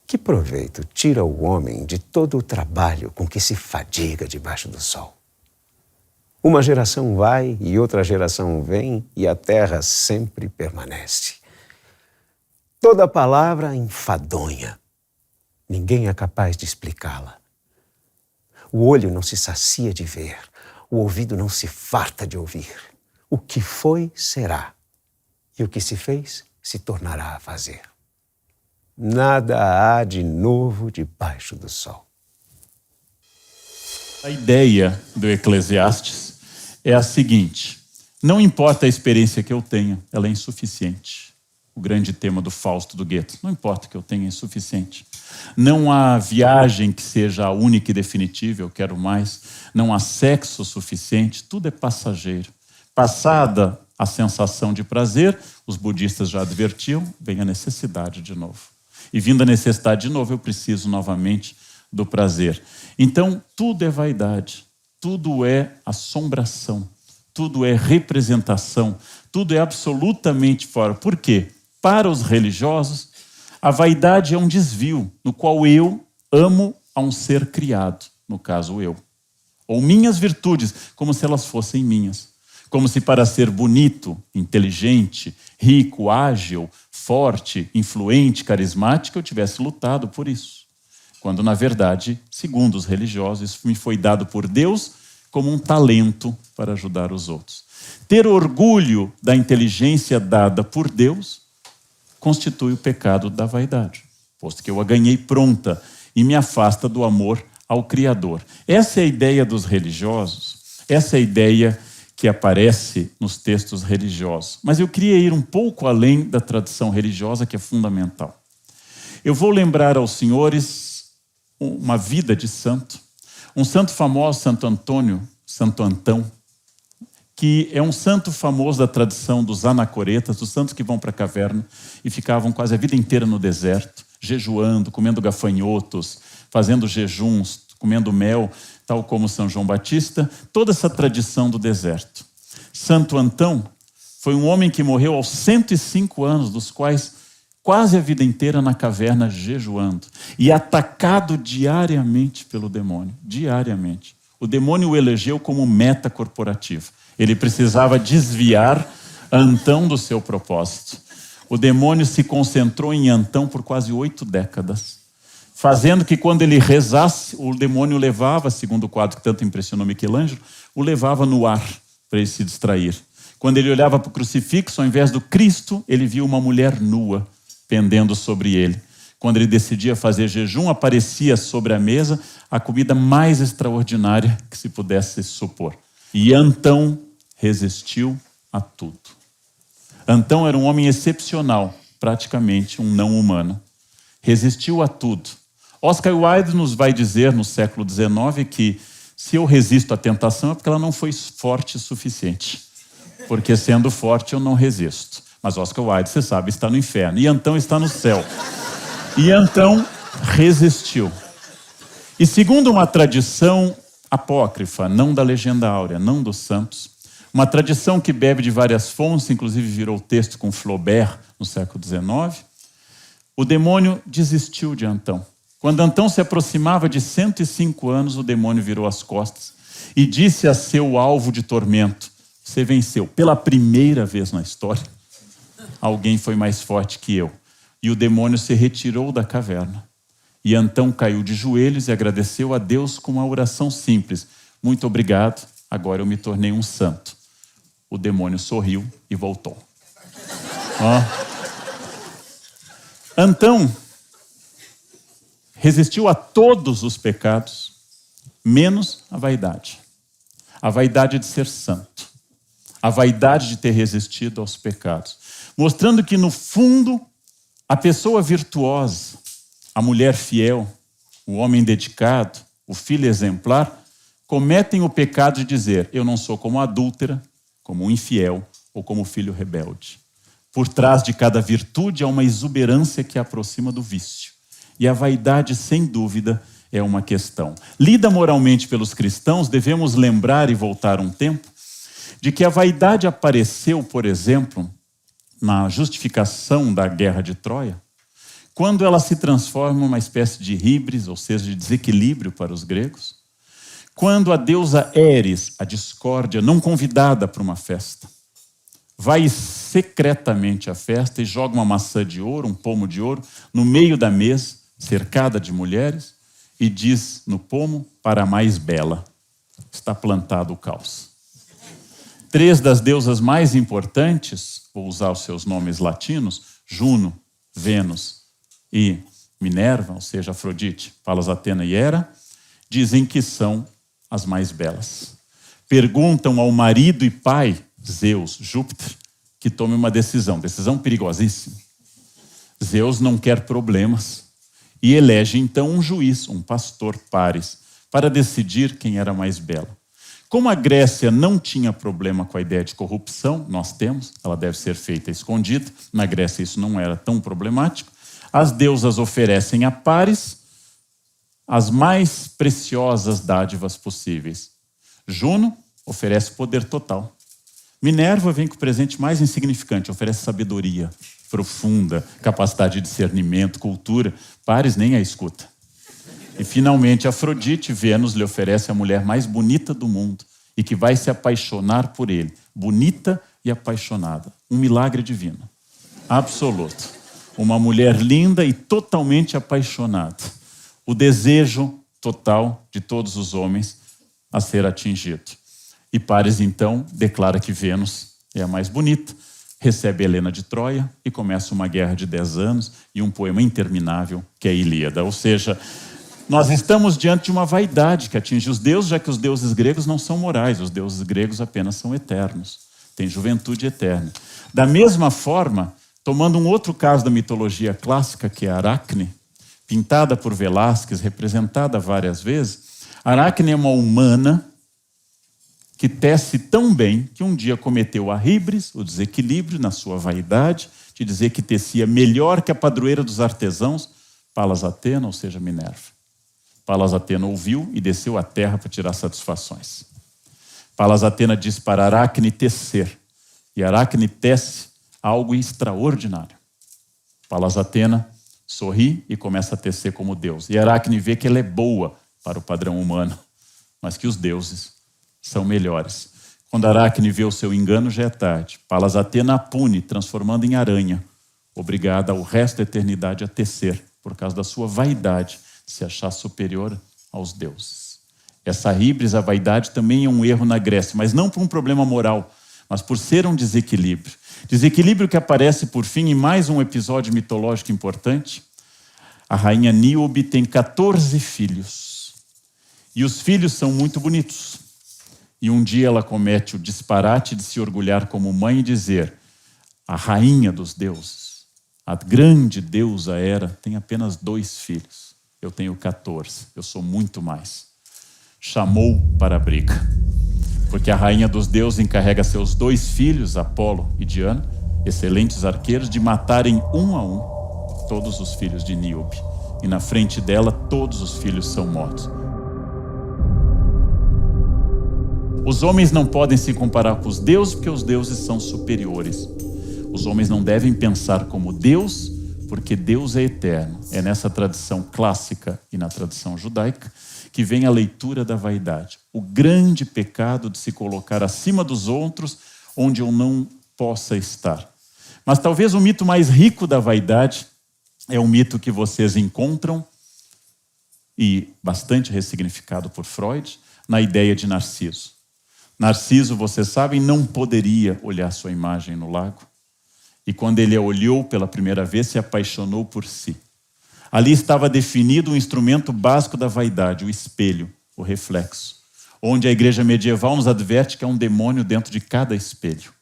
Que proveito tira o homem de todo o trabalho com que se fadiga debaixo do sol? Uma geração vai e outra geração vem e a terra sempre permanece. Toda palavra enfadonha. Ninguém é capaz de explicá-la. O olho não se sacia de ver, o ouvido não se farta de ouvir. O que foi, será. E o que se fez, se tornará a fazer. Nada há de novo debaixo do sol. A ideia do Eclesiastes é a seguinte: não importa a experiência que eu tenha, ela é insuficiente. O grande tema do Fausto do Goethe: não importa que eu tenha, é insuficiente. Não há viagem que seja a única e definitiva, eu quero mais. Não há sexo suficiente, tudo é passageiro. Passada a sensação de prazer, os budistas já advertiam, vem a necessidade de novo. E vindo a necessidade de novo, eu preciso novamente do prazer. Então, tudo é vaidade, tudo é assombração, tudo é representação, tudo é absolutamente fora. Por quê? Para os religiosos, a vaidade é um desvio no qual eu amo a um ser criado, no caso eu. Ou minhas virtudes, como se elas fossem minhas. Como se para ser bonito, inteligente, rico, ágil, forte, influente, carismático, eu tivesse lutado por isso. Quando, na verdade, segundo os religiosos, isso me foi dado por Deus como um talento para ajudar os outros. Ter orgulho da inteligência dada por Deus constitui o pecado da vaidade, posto que eu a ganhei pronta e me afasta do amor ao Criador. Essa é a ideia dos religiosos, essa é a ideia que aparece nos textos religiosos. Mas eu queria ir um pouco além da tradição religiosa, que é fundamental. Eu vou lembrar aos senhores uma vida de santo, um santo famoso, Santo Antônio, Santo Antão, que é um santo famoso da tradição dos anacoretas, dos santos que vão para a caverna e ficavam quase a vida inteira no deserto, jejuando, comendo gafanhotos, fazendo jejuns, comendo mel, tal como São João Batista, toda essa tradição do deserto. Santo Antão foi um homem que morreu aos 105 anos, dos quais quase a vida inteira na caverna jejuando e atacado diariamente pelo demônio, diariamente. O demônio o elegeu como meta corporativa. Ele precisava desviar Antão do seu propósito. O demônio se concentrou em Antão por quase 8 décadas, fazendo que quando ele rezasse, o demônio levava, segundo o quadro que tanto impressionou Michelangelo, o levava no ar para ele se distrair. Quando ele olhava para o crucifixo, ao invés do Cristo, ele via uma mulher nua pendendo sobre ele. Quando ele decidia fazer jejum, aparecia sobre a mesa a comida mais extraordinária que se pudesse supor. E Antão resistiu a tudo. Antão era um homem excepcional, praticamente um não humano. Resistiu a tudo. Oscar Wilde nos vai dizer no século XIX que se eu resisto à tentação é porque ela não foi forte o suficiente. Porque sendo forte eu não resisto. Mas Oscar Wilde, você sabe, está no inferno. E Antão está no céu. E Antão resistiu. E segundo uma tradição apócrifa, não da legenda áurea, não dos santos, uma tradição que bebe de várias fontes, inclusive virou texto com Flaubert no século XIX, o demônio desistiu de Antão. Quando Antão se aproximava de 105 anos, o demônio virou as costas e disse a seu alvo de tormento: você venceu. Pela primeira vez na história, alguém foi mais forte que eu. E o demônio se retirou da caverna. E Antão caiu de joelhos e agradeceu a Deus com uma oração simples: muito obrigado, agora eu me tornei um santo. O demônio sorriu e voltou. Antão resistiu a todos os pecados, menos a vaidade. A vaidade de ser santo. A vaidade de ter resistido aos pecados. Mostrando que, no fundo, a pessoa virtuosa, a mulher fiel, o homem dedicado, o filho exemplar, cometem o pecado de dizer: eu não sou como a adúltera, como o infiel ou como o filho rebelde. Por trás de cada virtude há uma exuberância que aproxima do vício. E a vaidade, sem dúvida, é uma questão. Lida moralmente pelos cristãos, devemos lembrar e voltar um tempo de que a vaidade apareceu, por exemplo, na justificação da guerra de Troia, quando ela se transforma em uma espécie de híbris, ou seja, de desequilíbrio para os gregos, quando a deusa Eris, a discórdia, não convidada para uma festa, vai secretamente à festa e joga uma maçã de ouro, um pomo de ouro, no meio da mesa, cercada de mulheres, e diz no pomo: para a mais bela está plantado o caos. 3 das deusas mais importantes, vou usar os seus nomes latinos, Juno, Vênus e Minerva, ou seja, Afrodite, Palas Atena e Hera, dizem que são as mais belas. Perguntam ao marido e pai, Zeus, Júpiter, que tome uma decisão perigosíssima. Zeus não quer problemas e elege então um juiz, um pastor Paris, para decidir quem era mais bela. Como a Grécia não tinha problema com a ideia de corrupção, nós temos, ela deve ser feita escondida, na Grécia isso não era tão problemático, as deusas oferecem a Paris as mais preciosas dádivas possíveis. Juno oferece poder total. Minerva vem com o presente mais insignificante, oferece sabedoria profunda, capacidade de discernimento, cultura. Paris nem a escuta. E finalmente Afrodite, Vênus, lhe oferece a mulher mais bonita do mundo e que vai se apaixonar por ele. Bonita e apaixonada. Um milagre divino. Absoluto. Uma mulher linda e totalmente apaixonada. O desejo total de todos os homens a ser atingido. E Paris, então, declara que Vênus é a mais bonita, recebe Helena de Troia e começa uma guerra de 10 anos e um poema interminável que é a Ilíada. Ou seja, nós estamos diante de uma vaidade que atinge os deuses, já que os deuses gregos não são morais, os deuses gregos apenas são eternos, têm juventude eterna. Da mesma forma, tomando um outro caso da mitologia clássica, que é Aracne, pintada por Velázquez, representada várias vezes, Aracne é uma humana que tece tão bem que um dia cometeu a híbris, o desequilíbrio na sua vaidade, de dizer que tecia melhor que a padroeira dos artesãos, Palas Atena, ou seja, Minerva. Palas Atena ouviu e desceu à terra para tirar satisfações. Palas Atena diz para Aracne tecer, e Aracne tece algo extraordinário. Palas Atena sorri e começa a tecer como Deus. E Aracne vê que ela é boa para o padrão humano, mas que os deuses são melhores. Quando Aracne vê o seu engano, já é tarde. Palas Atena a pune, transformando em aranha, obrigada ao resto da eternidade a tecer, por causa da sua vaidade, de se achar superior aos deuses. Essa híbris, a vaidade, também é um erro na Grécia, mas não por um problema moral, mas por ser um desequilíbrio. Desequilíbrio que aparece, por fim, em mais um episódio mitológico importante. A rainha Níobe tem 14 filhos. E os filhos são muito bonitos. E um dia ela comete o disparate de se orgulhar como mãe e dizer: a rainha dos deuses, a grande deusa Hera, tem apenas 2 filhos. Eu tenho 14, eu sou muito mais. Chamou para a briga. Porque a rainha dos deuses encarrega seus 2 filhos, Apolo e Diana, excelentes arqueiros, de matarem um a um todos os filhos de Níobe. E na frente dela, todos os filhos são mortos. Os homens não podem se comparar com os deuses, porque os deuses são superiores. Os homens não devem pensar como Deus, porque Deus é eterno. É nessa tradição clássica e na tradição judaica que vem a leitura da vaidade. O grande pecado de se colocar acima dos outros, onde eu não possa estar. Mas talvez o mito mais rico da vaidade é um mito que vocês encontram, e bastante ressignificado por Freud, na ideia de Narciso. Narciso, vocês sabem, não poderia olhar sua imagem no lago. E quando ele a olhou pela primeira vez, se apaixonou por si. Ali estava definido um instrumento básico da vaidade, o espelho, o reflexo, onde a igreja medieval nos adverte que há um demônio dentro de cada espelho.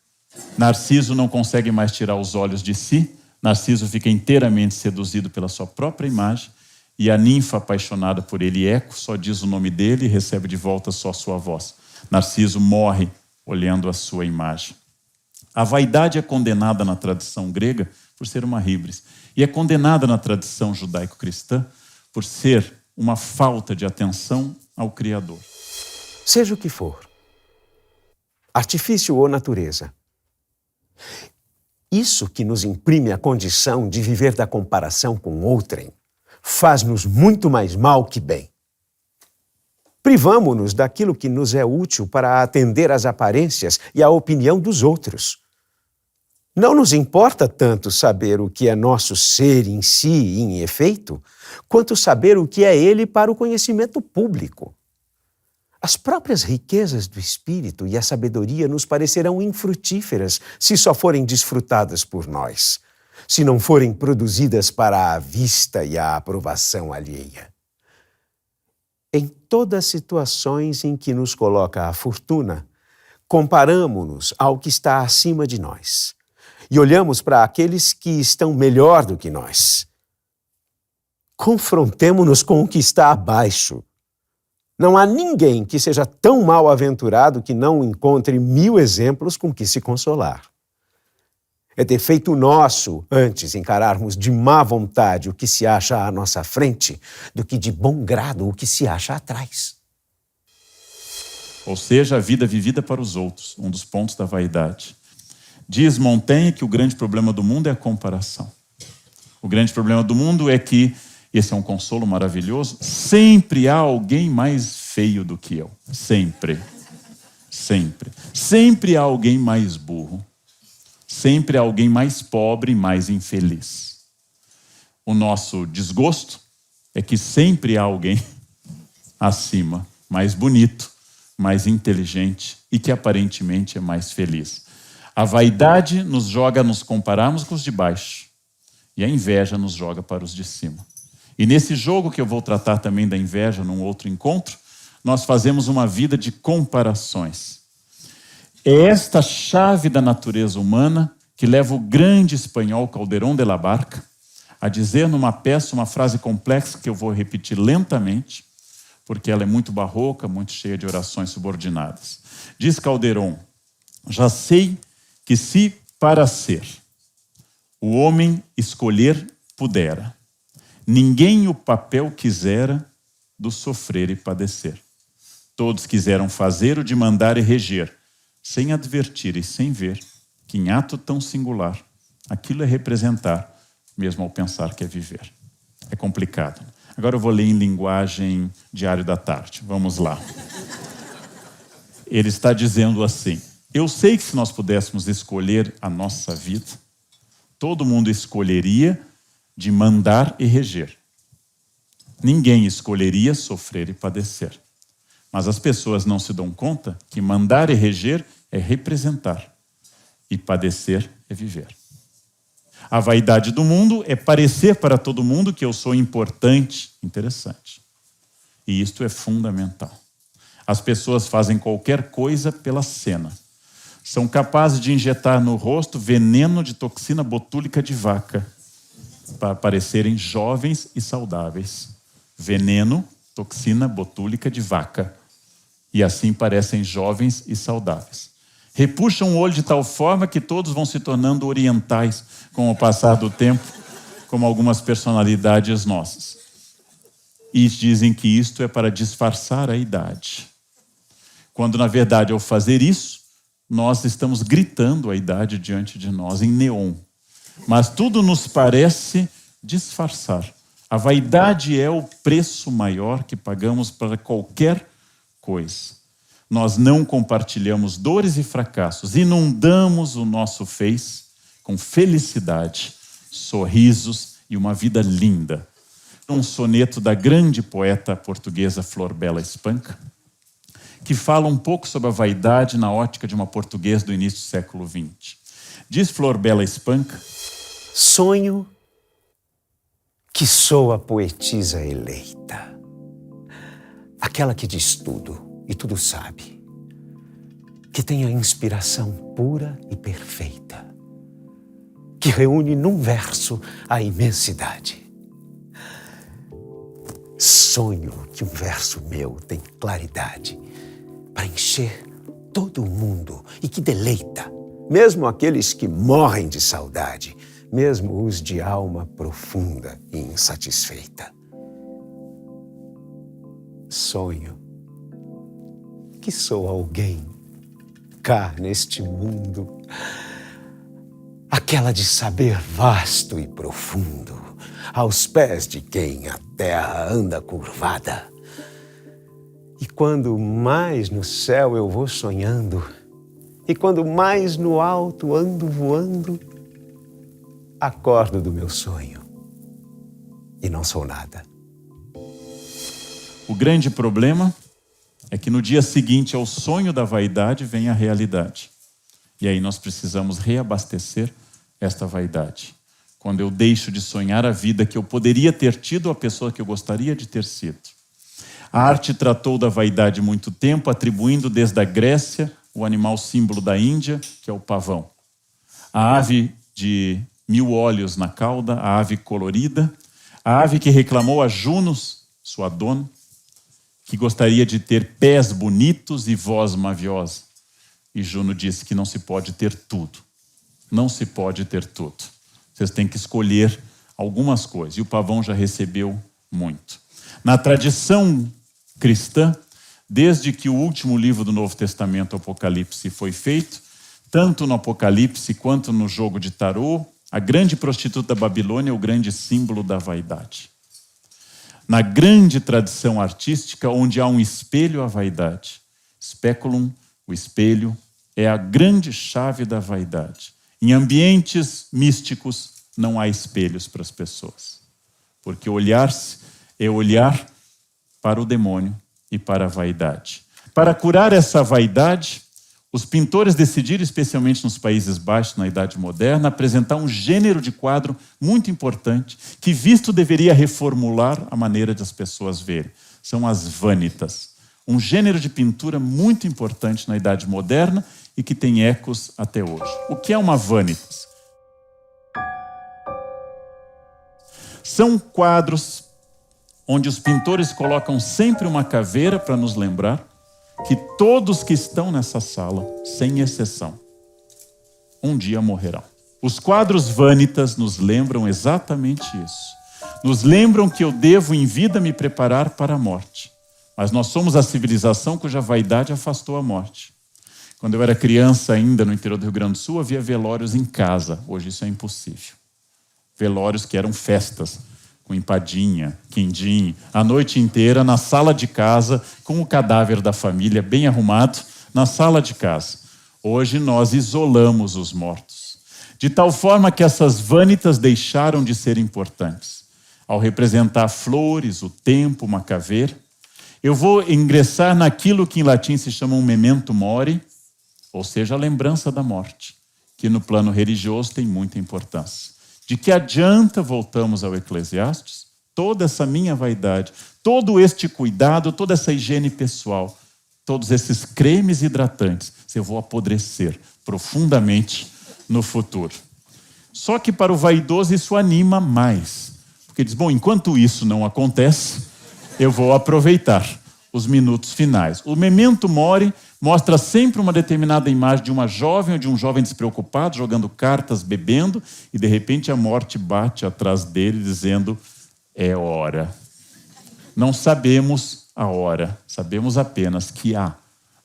Narciso não consegue mais tirar os olhos de si, Narciso fica inteiramente seduzido pela sua própria imagem, e a ninfa apaixonada por ele, Eco, só diz o nome dele e recebe de volta só sua voz. Narciso morre olhando a sua imagem. A vaidade é condenada na tradição grega por ser uma híbris, e é condenada na tradição judaico-cristã por ser uma falta de atenção ao Criador. Seja o que for, artifício ou natureza, isso que nos imprime a condição de viver da comparação com outrem faz-nos muito mais mal que bem. Privamo-nos daquilo que nos é útil para atender às aparências e à opinião dos outros. Não nos importa tanto saber o que é nosso ser em si e em efeito, quanto saber o que é ele para o conhecimento público. As próprias riquezas do espírito e a sabedoria nos parecerão infrutíferas se só forem desfrutadas por nós, se não forem produzidas para a vista e a aprovação alheia. Em todas as situações em que nos coloca a fortuna, comparamo-nos ao que está acima de nós e olhamos para aqueles que estão melhor do que nós. Confrontemo-nos com o que está abaixo. Não há ninguém que seja tão mal-aventurado que não encontre 1000 exemplos com que se consolar. É defeito nosso, antes, encararmos de má vontade o que se acha à nossa frente, do que de bom grado o que se acha atrás. Ou seja, a vida vivida para os outros, um dos pontos da vaidade. Diz Montaigne que o grande problema do mundo é a comparação. O grande problema do mundo é que, esse é um consolo maravilhoso, sempre há alguém mais feio do que eu. Sempre. Sempre. Sempre há alguém mais burro. Sempre há alguém mais pobre e mais infeliz. O nosso desgosto é que sempre há alguém acima, mais bonito, mais inteligente e que aparentemente é mais feliz. A vaidade nos joga a nos compararmos com os de baixo e a inveja nos joga para os de cima. E nesse jogo que eu vou tratar também da inveja num outro encontro, nós fazemos uma vida de comparações. É esta chave da natureza humana que leva o grande espanhol Calderón de la Barca a dizer numa peça uma frase complexa que eu vou repetir lentamente, porque ela é muito barroca, muito cheia de orações subordinadas. Diz Calderón: já sei que se para ser o homem escolher pudera, ninguém o papel quisera do sofrer e padecer. Todos quiseram fazer o de mandar e reger, sem advertir e sem ver que em ato tão singular aquilo é representar, mesmo ao pensar que é viver. É complicado. Agora eu vou ler em linguagem Diário da Tarde. Vamos lá. ele está dizendo assim: eu sei que se nós pudéssemos escolher a nossa vida, todo mundo escolheria de mandar e reger. Ninguém escolheria sofrer e padecer. Mas as pessoas não se dão conta que mandar e reger é representar e padecer é viver. A vaidade do mundo é parecer para todo mundo que eu sou importante, interessante. E isto é fundamental. As pessoas fazem qualquer coisa pela cena. São capazes de injetar no rosto veneno de toxina botúlica de vaca para parecerem jovens e saudáveis. Veneno, toxina botúlica de vaca. E assim parecem jovens e saudáveis. Repuxam o olho de tal forma que todos vão se tornando orientais com o passar do tempo, como algumas personalidades nossas. E dizem que isto é para disfarçar a idade. Quando, na verdade, ao fazer isso, nós estamos gritando a idade diante de nós em neon. Mas tudo nos parece disfarçar. A vaidade é o preço maior que pagamos para qualquer coisa. Nós não compartilhamos dores e fracassos, inundamos o nosso Face com felicidade, sorrisos e uma vida linda. Um soneto da grande poeta portuguesa Flor Bela Espanca, que fala um pouco sobre a vaidade na ótica de uma portuguesa do início do século XX. Diz Flor Bela Espanca: sonho que sou a poetisa eleita, aquela que diz tudo e tudo sabe, que tem a inspiração pura e perfeita, que reúne num verso a imensidade. Sonho que um verso meu tem claridade para encher todo o mundo e que deleita, mesmo aqueles que morrem de saudade, mesmo os de alma profunda e insatisfeita. Sonho que sou alguém cá neste mundo, aquela de saber vasto e profundo, aos pés de quem a terra anda curvada. E quando mais no céu eu vou sonhando, e quando mais no alto ando voando, acordo do meu sonho e não sou nada. O grande problema é que no dia seguinte ao sonho da vaidade vem a realidade. E aí nós precisamos reabastecer esta vaidade. Quando eu deixo de sonhar a vida que eu poderia ter tido, a pessoa que eu gostaria de ter sido. A arte tratou da vaidade muito tempo, atribuindo desde a Grécia o animal símbolo da Índia, que é o pavão. A ave de 1000 olhos na cauda, a ave colorida, a ave que reclamou a Juno, sua dona, que gostaria de ter pés bonitos e voz maviosa. E Juno disse que não se pode ter tudo. Não se pode ter tudo. Vocês têm que escolher algumas coisas. E o pavão já recebeu muito. Na tradição cristã, desde que o último livro do Novo Testamento, Apocalipse, foi feito, tanto no Apocalipse quanto no jogo de tarô, a grande prostituta da Babilônia é o grande símbolo da vaidade. Na grande tradição artística, onde há um espelho à vaidade, speculum, o espelho, é a grande chave da vaidade. Em ambientes místicos, não há espelhos para as pessoas. Porque olhar-se é olhar para o demônio e para a vaidade. Para curar essa vaidade, os pintores decidiram, especialmente nos Países Baixos, na Idade Moderna, apresentar um gênero de quadro muito importante, que visto deveria reformular a maneira de as pessoas verem. São as vanitas. Um gênero de pintura muito importante na Idade Moderna e que tem ecos até hoje. O que é uma vanitas? São quadros onde os pintores colocam sempre uma caveira para nos lembrar que todos que estão nessa sala, sem exceção, um dia morrerão. Os quadros vanitas nos lembram exatamente isso. Nos lembram que eu devo em vida me preparar para a morte. Mas nós somos a civilização cuja vaidade afastou a morte. Quando eu era criança ainda no interior do Rio Grande do Sul, havia velórios em casa. Hoje isso é impossível. Velórios que eram festas, com empadinha, quindim, a noite inteira na sala de casa, com o cadáver da família bem arrumado, na sala de casa. Hoje nós isolamos os mortos, de tal forma que essas vanitas deixaram de ser importantes. Ao representar flores, o tempo, uma caveira, eu vou ingressar naquilo que em latim se chama um memento mori, ou seja, a lembrança da morte, que no plano religioso tem muita importância. De que adianta, voltamos ao Eclesiastes, toda essa minha vaidade, todo este cuidado, toda essa higiene pessoal, todos esses cremes hidratantes, se eu vou apodrecer profundamente no futuro. Só que para o vaidoso isso anima mais, porque diz, bom, enquanto isso não acontece, eu vou aproveitar os minutos finais. O memento mori mostra sempre uma determinada imagem de uma jovem ou de um jovem despreocupado, jogando cartas, bebendo, e de repente a morte bate atrás dele, dizendo, é hora. Não sabemos a hora, sabemos apenas que há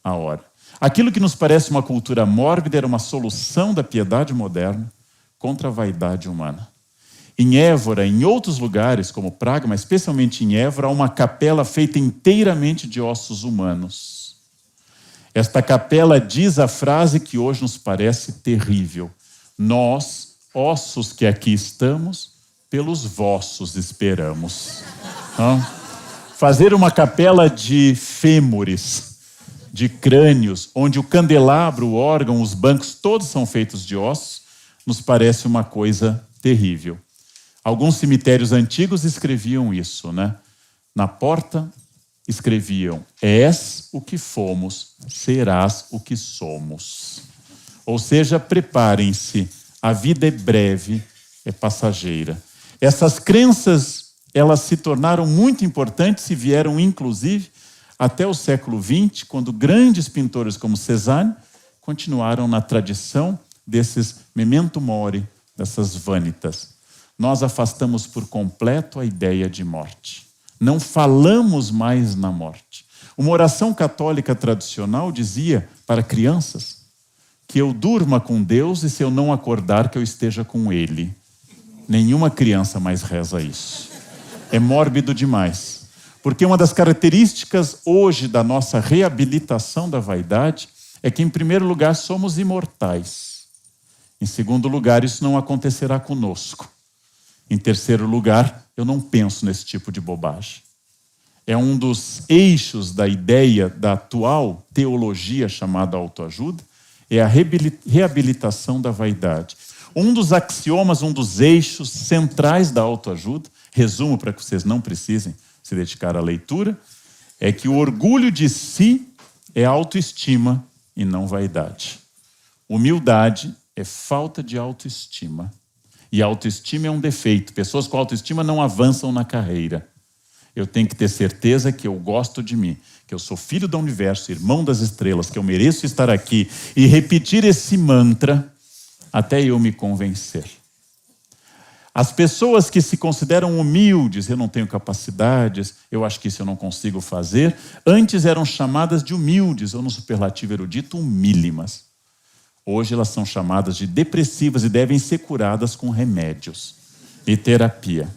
a hora. Aquilo que nos parece uma cultura mórbida era uma solução da piedade moderna contra a vaidade humana. Em Évora, em outros lugares, como Praga, mas especialmente em Évora, há uma capela feita inteiramente de ossos humanos. Esta capela diz a frase que hoje nos parece terrível. Nós, ossos que aqui estamos, pelos vossos esperamos. Fazer uma capela de fêmures, de crânios, onde o candelabro, o órgão, os bancos, todos são feitos de ossos, nos parece uma coisa terrível. Alguns cemitérios antigos escreviam isso, né? Na porta escreviam, és o que fomos, serás o que somos. Ou seja, preparem-se, a vida é breve, é passageira. Essas crenças, elas se tornaram muito importantes e vieram, inclusive, até o século XX, quando grandes pintores como Cézanne continuaram na tradição desses memento mori, dessas vanitas. Nós afastamos por completo a ideia de morte. Não falamos mais na morte. Uma oração católica tradicional dizia para crianças que eu durma com Deus e se eu não acordar que eu esteja com Ele. Nenhuma criança mais reza isso. É mórbido demais. Porque uma das características hoje da nossa reabilitação da vaidade é que, em primeiro lugar, somos imortais. Em segundo lugar, isso não acontecerá conosco. Em terceiro lugar, eu não penso nesse tipo de bobagem. É um dos eixos da ideia da atual teologia chamada autoajuda, é a reabilitação da vaidade. Um dos axiomas, um dos eixos centrais da autoajuda, resumo para que vocês não precisem se dedicar à leitura, é que o orgulho de si é autoestima e não vaidade. Humildade é falta de autoestima. E autoestima é um defeito. Pessoas com autoestima não avançam na carreira. Eu tenho que ter certeza que eu gosto de mim, que eu sou filho do universo, irmão das estrelas, que eu mereço estar aqui e repetir esse mantra até eu me convencer. As pessoas que se consideram humildes, eu não tenho capacidades, eu acho que isso eu não consigo fazer, antes eram chamadas de humildes, ou no superlativo erudito, humílimas. Hoje elas são chamadas de depressivas e devem ser curadas com remédios e terapia.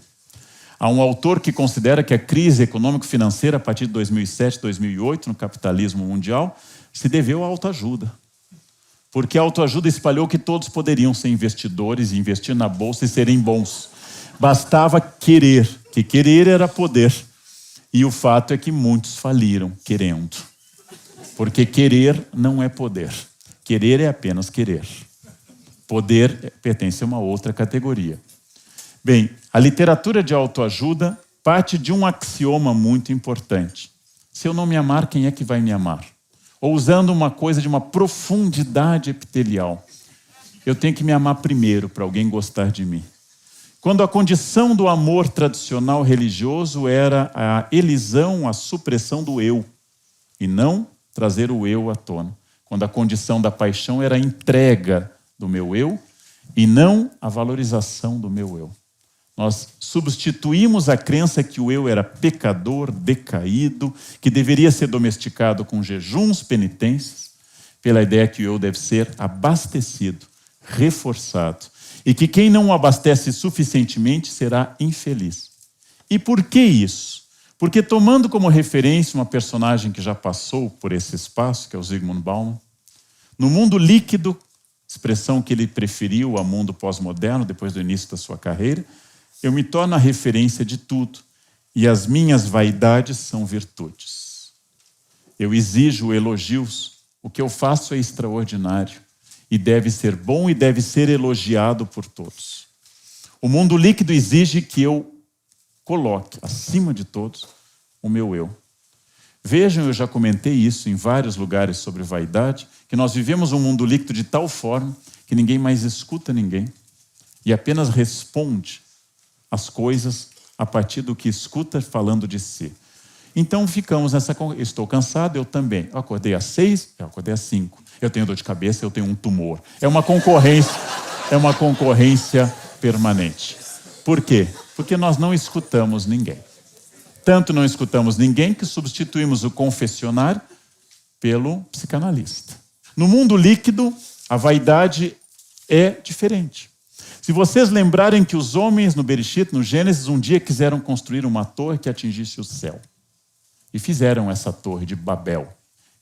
Há um autor que considera que a crise econômico-financeira a partir de 2007, 2008, no capitalismo mundial, se deveu à autoajuda. Porque a autoajuda espalhou que todos poderiam ser investidores e investir na bolsa e serem bons. Bastava querer, que querer era poder. E o fato é que muitos faliram querendo. Porque querer não é poder. Querer é apenas querer. Poder pertence a uma outra categoria. Bem, a literatura de autoajuda parte de um axioma muito importante. Se eu não me amar, quem é que vai me amar? Ou usando uma coisa de uma profundidade epitelial. Eu tenho que me amar primeiro para alguém gostar de mim. Quando a condição do amor tradicional religioso era a elisão, a supressão do eu, e não trazer o eu à tona. Quando a condição da paixão era a entrega do meu eu e não a valorização do meu eu. Nós substituímos a crença que o eu era pecador, decaído, que deveria ser domesticado com jejuns, penitências, pela ideia que o eu deve ser abastecido, reforçado, e que quem não o abastece suficientemente será infeliz. E por que isso? Porque tomando como referência uma personagem que já passou por esse espaço, que é o Zygmunt Bauman, no mundo líquido, expressão que ele preferiu ao mundo pós-moderno depois do início da sua carreira, eu me torno a referência de tudo e as minhas vaidades são virtudes. Eu exijo elogios, o que eu faço é extraordinário e deve ser bom e deve ser elogiado por todos. O mundo líquido exige que eu coloque, acima de todos, o meu eu. Vejam, eu já comentei isso em vários lugares sobre vaidade, que nós vivemos um mundo líquido de tal forma que ninguém mais escuta ninguém e apenas responde as coisas a partir do que escuta falando de si. Então ficamos nessa... Estou cansado, eu também. Eu acordei às 6, eu acordei às 5. Eu tenho dor de cabeça, eu tenho um tumor. É uma concorrência permanente. Por quê? Porque nós não escutamos ninguém. Tanto não escutamos ninguém que substituímos o confessionário pelo psicanalista. No mundo líquido, a vaidade é diferente. Se vocês lembrarem que os homens no Bereshit, no Gênesis, um dia quiseram construir uma torre que atingisse o céu. E fizeram essa torre de Babel.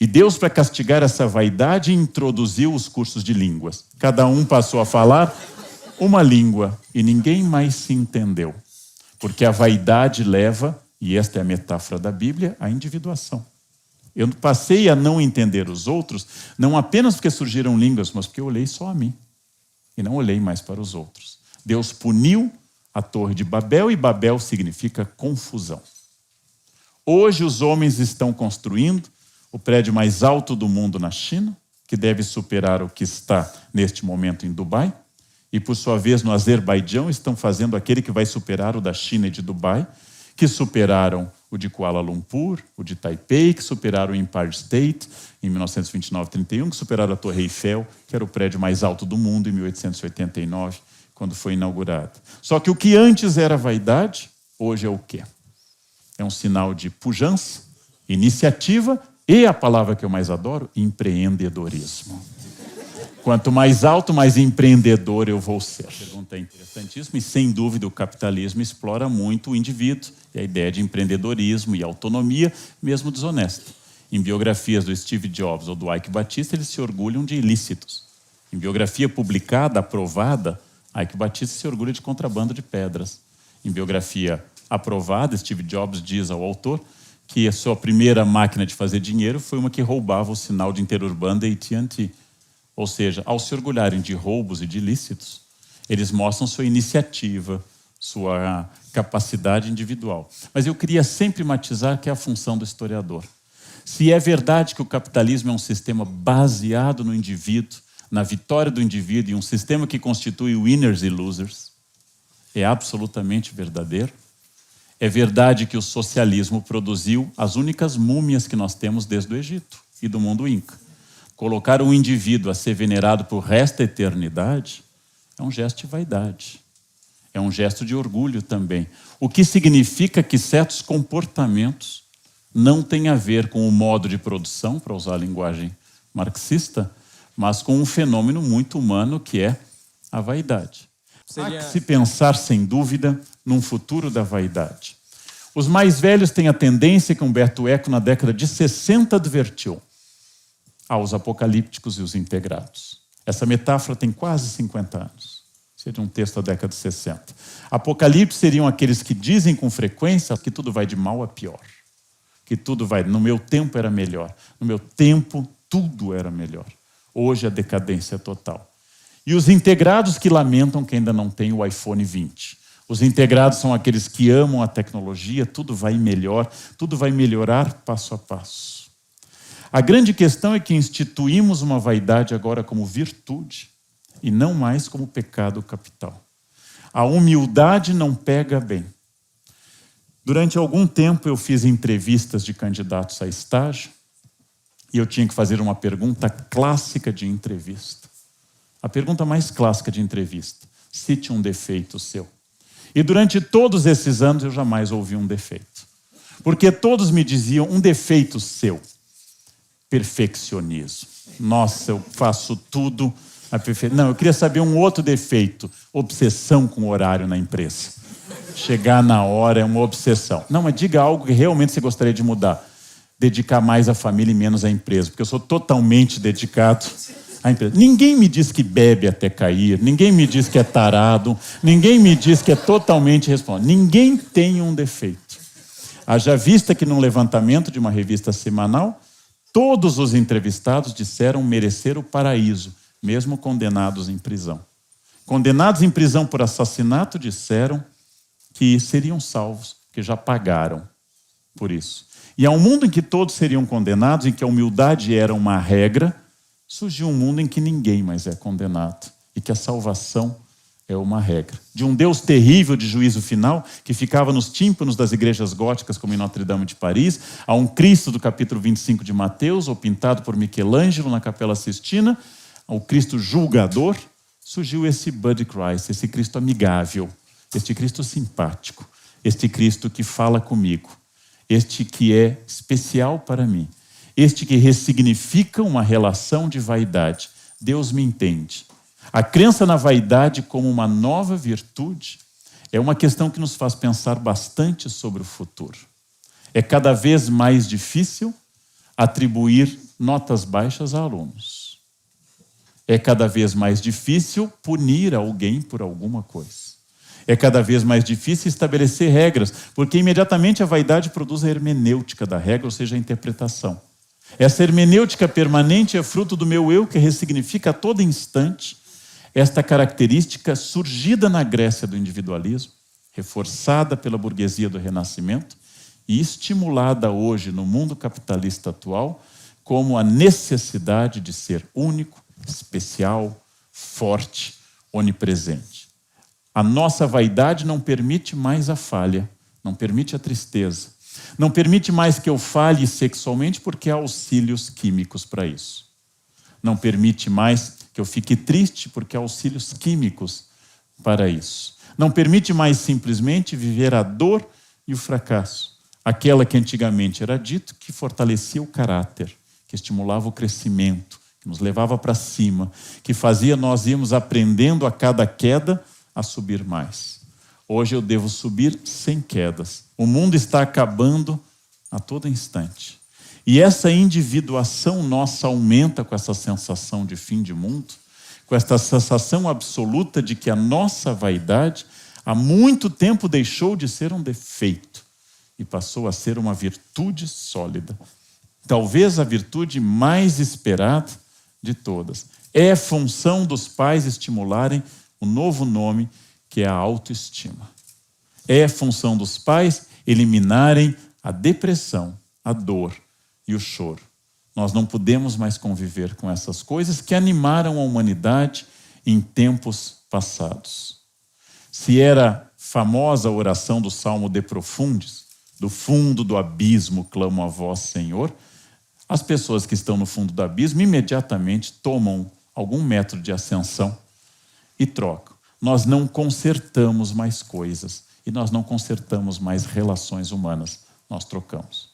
E Deus, para castigar essa vaidade, introduziu os cursos de línguas. Cada um passou a falar uma língua e ninguém mais se entendeu. Porque a vaidade leva, e esta é a metáfora da Bíblia, à individuação. Eu passei a não entender os outros, não apenas porque surgiram línguas, mas porque eu olhei só a mim. E não olhei mais para os outros. Deus puniu a torre de Babel, e Babel significa confusão. Hoje os homens estão construindo o prédio mais alto do mundo na China, que deve superar o que está neste momento em Dubai, e por sua vez no Azerbaijão estão fazendo aquele que vai superar o da China e de Dubai, que superaram o de Kuala Lumpur, o de Taipei, que superaram o Empire State em 1929-31, que superaram a Torre Eiffel, que era o prédio mais alto do mundo em 1889, quando foi inaugurado. Só que o que antes era vaidade, hoje é o quê? É um sinal de pujança, iniciativa e, a palavra que eu mais adoro, empreendedorismo. Quanto mais alto, mais empreendedor eu vou ser. A pergunta é interessantíssima e, sem dúvida, o capitalismo explora muito o indivíduo e a ideia de empreendedorismo e autonomia, mesmo desonesta. Em biografias do Steve Jobs ou do Ike Batista, eles se orgulham de ilícitos. Em biografia publicada, aprovada, Ike Batista se orgulha de contrabando de pedras. Em biografia aprovada, Steve Jobs diz ao autor que a sua primeira máquina de fazer dinheiro foi uma que roubava o sinal de interurbano da AT&T. Ou seja, ao se orgulharem de roubos e de ilícitos, eles mostram sua iniciativa, sua capacidade individual. Mas eu queria sempre matizar que é a função do historiador. Se é verdade que o capitalismo é um sistema baseado no indivíduo, na vitória do indivíduo, e um sistema que constitui winners e losers, é absolutamente verdadeiro. É verdade que o socialismo produziu as únicas múmias que nós temos desde o Egito e do mundo Inca. Colocar um indivíduo a ser venerado por resto da eternidade é um gesto de vaidade. É um gesto de orgulho também. O que significa que certos comportamentos não têm a ver com o modo de produção, para usar a linguagem marxista, mas com um fenômeno muito humano que é a vaidade. Há que se pensar, sem dúvida, num futuro da vaidade. Os mais velhos têm a tendência que Humberto Eco, na década de 60, advertiu aos apocalípticos e os integrados. Essa metáfora tem quase 50 anos. Seria um texto da década de 60. Apocalipse seriam aqueles que dizem com frequência que tudo vai de mal a pior. Que tudo vai... No meu tempo era melhor. No meu tempo, tudo era melhor. Hoje a decadência é total. E os integrados que lamentam que ainda não tem o iPhone 20. Os integrados são aqueles que amam a tecnologia, tudo vai melhor, tudo vai melhorar passo a passo. A grande questão é que instituímos uma vaidade agora como virtude e não mais como pecado capital. A humildade não pega bem. Durante algum tempo eu fiz entrevistas de candidatos a estágio e eu tinha que fazer uma pergunta clássica de entrevista. A pergunta mais clássica de entrevista: cite um defeito seu. E durante todos esses anos eu jamais ouvi um defeito. Porque todos me diziam um defeito seu. Perfeccionismo. Nossa, eu faço tudo a perfeição. Não, eu queria saber um outro defeito. Obsessão com o horário na empresa. Chegar na hora é uma obsessão. Não, mas diga algo que realmente você gostaria de mudar. Dedicar mais à família e menos à empresa, porque eu sou totalmente dedicado à empresa. Ninguém me diz que bebe até cair, ninguém me diz que é tarado, ninguém me diz que é totalmente irresponsável. Ninguém tem um defeito. Haja vista que num levantamento de uma revista semanal, todos os entrevistados disseram merecer o paraíso, mesmo condenados em prisão. Condenados em prisão por assassinato disseram que seriam salvos, que já pagaram por isso. E há um mundo em que todos seriam condenados, em que a humildade era uma regra, surgiu um mundo em que ninguém mais é condenado e que a salvação é uma regra. De um Deus terrível de juízo final, que ficava nos tímpanos das igrejas góticas, como em Notre-Dame de Paris, a um Cristo do capítulo 25 de Mateus, ou pintado por Michelangelo na Capela Sistina, ao Cristo julgador, surgiu esse Buddy Christ, esse Cristo amigável, este Cristo simpático, este Cristo que fala comigo, este que é especial para mim, este que ressignifica uma relação de vaidade. Deus me entende. A crença na vaidade como uma nova virtude é uma questão que nos faz pensar bastante sobre o futuro. É cada vez mais difícil atribuir notas baixas a alunos. É cada vez mais difícil punir alguém por alguma coisa. É cada vez mais difícil estabelecer regras, porque imediatamente a vaidade produz a hermenêutica da regra, ou seja, a interpretação. Essa hermenêutica permanente é fruto do meu eu, que ressignifica a todo instante esta característica surgida na Grécia do individualismo, reforçada pela burguesia do Renascimento e estimulada hoje no mundo capitalista atual como a necessidade de ser único, especial, forte, onipresente. A nossa vaidade não permite mais a falha, não permite a tristeza, não permite mais que eu falhe sexualmente porque há auxílios químicos para isso. Não permite mais que eu fique triste porque há auxílios químicos para isso. Não permite mais simplesmente viver a dor e o fracasso. Aquela que antigamente era dito que fortalecia o caráter, que estimulava o crescimento, que nos levava para cima, que fazia nós irmos aprendendo a cada queda a subir mais. Hoje eu devo subir sem quedas. O mundo está acabando a todo instante. E essa individuação nossa aumenta com essa sensação de fim de mundo, com essa sensação absoluta de que a nossa vaidade há muito tempo deixou de ser um defeito e passou a ser uma virtude sólida. Talvez a virtude mais esperada de todas. É função dos pais estimularem o novo nome, que é a autoestima. É função dos pais eliminarem a depressão, a dor e o choro. Nós não podemos mais conviver com essas coisas que animaram a humanidade em tempos passados. Se era famosa a oração do Salmo de Profundis, do fundo do abismo clamo a vós, Senhor, as pessoas que estão no fundo do abismo imediatamente tomam algum metro de ascensão e trocam. Nós não consertamos mais coisas e nós não consertamos mais relações humanas, nós trocamos.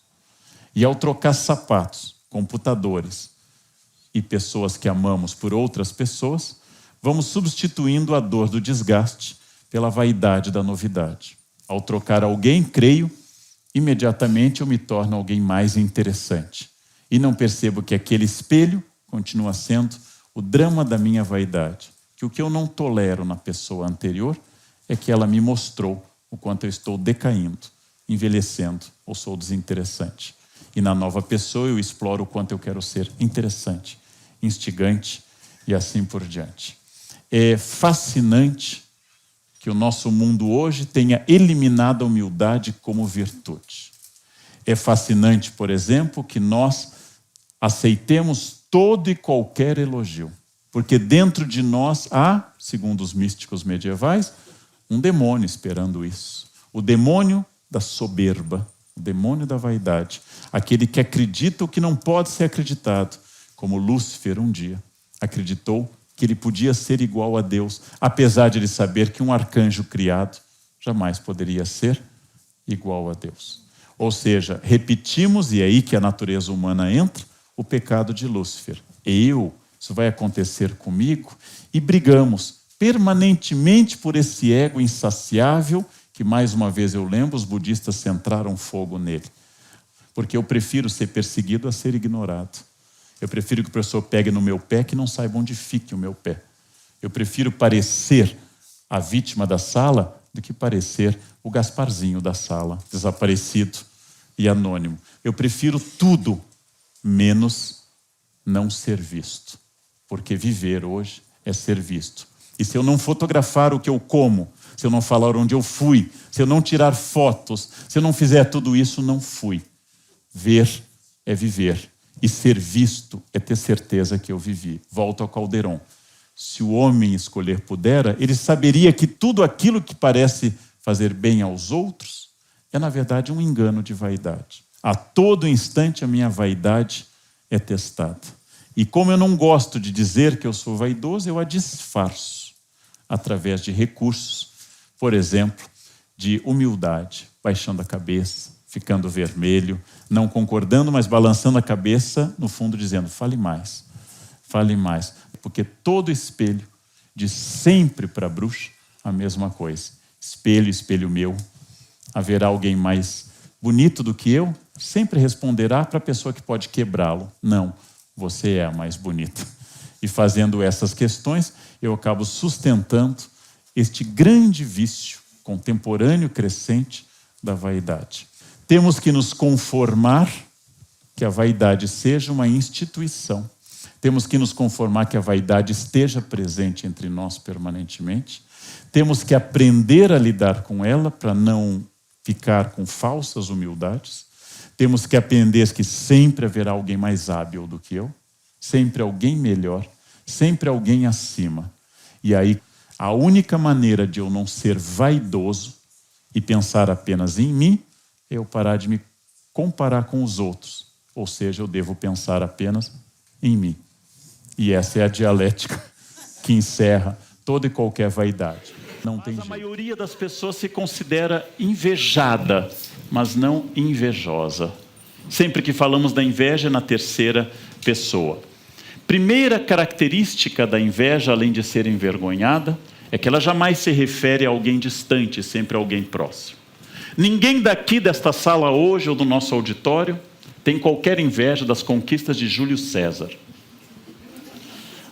E ao trocar sapatos, computadores e pessoas que amamos por outras pessoas, vamos substituindo a dor do desgaste pela vaidade da novidade. Ao trocar alguém, creio, imediatamente eu me torno alguém mais interessante. E não percebo que aquele espelho continua sendo o drama da minha vaidade. Que o que eu não tolero na pessoa anterior é que ela me mostrou o quanto eu estou decaindo, envelhecendo ou sou desinteressante. E na nova pessoa eu exploro o quanto eu quero ser interessante, instigante e assim por diante. É fascinante que o nosso mundo hoje tenha eliminado a humildade como virtude. É fascinante, por exemplo, que nós aceitemos todo e qualquer elogio, porque dentro de nós há, segundo os místicos medievais, um demônio esperando isso. O demônio da soberba, o demônio da vaidade, aquele que acredita o que não pode ser acreditado, como Lúcifer um dia acreditou que ele podia ser igual a Deus, apesar de ele saber que um arcanjo criado jamais poderia ser igual a Deus. Ou seja, repetimos, e é aí que a natureza humana entra, o pecado de Lúcifer. Isso vai acontecer comigo, e brigamos permanentemente por esse ego insaciável que mais uma vez eu lembro, os budistas centraram fogo nele. Porque eu prefiro ser perseguido a ser ignorado. Eu prefiro que o professor pegue no meu pé que não saiba onde fique o meu pé. Eu prefiro parecer a vítima da sala do que parecer o Gasparzinho da sala, desaparecido e anônimo. Eu prefiro tudo menos não ser visto. Porque viver hoje é ser visto. E se eu não fotografar o que eu como, se eu não falar onde eu fui, se eu não tirar fotos, se eu não fizer tudo isso, não fui. Ver é viver. E ser visto é ter certeza que eu vivi. Volto ao Calderon. Se o homem escolher pudera, ele saberia que tudo aquilo que parece fazer bem aos outros é, na verdade, um engano de vaidade. A todo instante a minha vaidade é testada. E como eu não gosto de dizer que eu sou vaidoso, eu a disfarço através de recursos, por exemplo, de humildade, baixando a cabeça, ficando vermelho, não concordando, mas balançando a cabeça, no fundo dizendo, fale mais, porque todo espelho diz sempre para a bruxa a mesma coisa. Espelho, espelho meu, haverá alguém mais bonito do que eu? Sempre responderá para a pessoa que pode quebrá-lo. Não, você é a mais bonita. E fazendo essas questões, eu acabo sustentando este grande vício contemporâneo crescente da vaidade. Temos que nos conformar que a vaidade seja uma instituição. Temos que nos conformar que a vaidade esteja presente entre nós permanentemente. Temos que aprender a lidar com ela para não ficar com falsas humildades. Temos que aprender que sempre haverá alguém mais hábil do que eu, sempre alguém melhor, sempre alguém acima. E aí, a única maneira de eu não ser vaidoso e pensar apenas em mim é eu parar de me comparar com os outros. Ou seja, eu devo pensar apenas em mim. E essa é a dialética que encerra toda e qualquer vaidade. Não tem jeito. A maioria das pessoas se considera invejada, mas não invejosa. Sempre que falamos da inveja, é na terceira pessoa. Primeira característica da inveja, além de ser envergonhada, é que ela jamais se refere a alguém distante, sempre a alguém próximo. Ninguém daqui desta sala hoje ou do nosso auditório tem qualquer inveja das conquistas de Júlio César.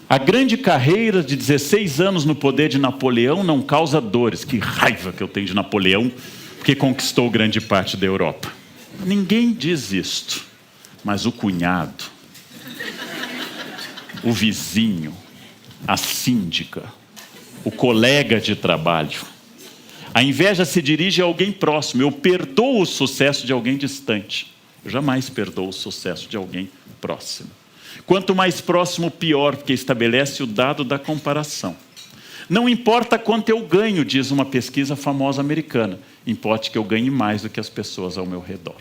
A grande carreira de 16 anos no poder de Napoleão não causa dores. Que raiva que eu tenho de Napoleão, porque conquistou grande parte da Europa. Ninguém diz isto, mas o cunhado, o vizinho, a síndica, o colega de trabalho. A inveja se dirige a alguém próximo. Eu perdoo o sucesso de alguém distante. Eu jamais perdoo o sucesso de alguém próximo. Quanto mais próximo, pior, porque estabelece o dado da comparação. Não importa quanto eu ganho, diz uma pesquisa famosa americana. Importa que eu ganhe mais do que as pessoas ao meu redor.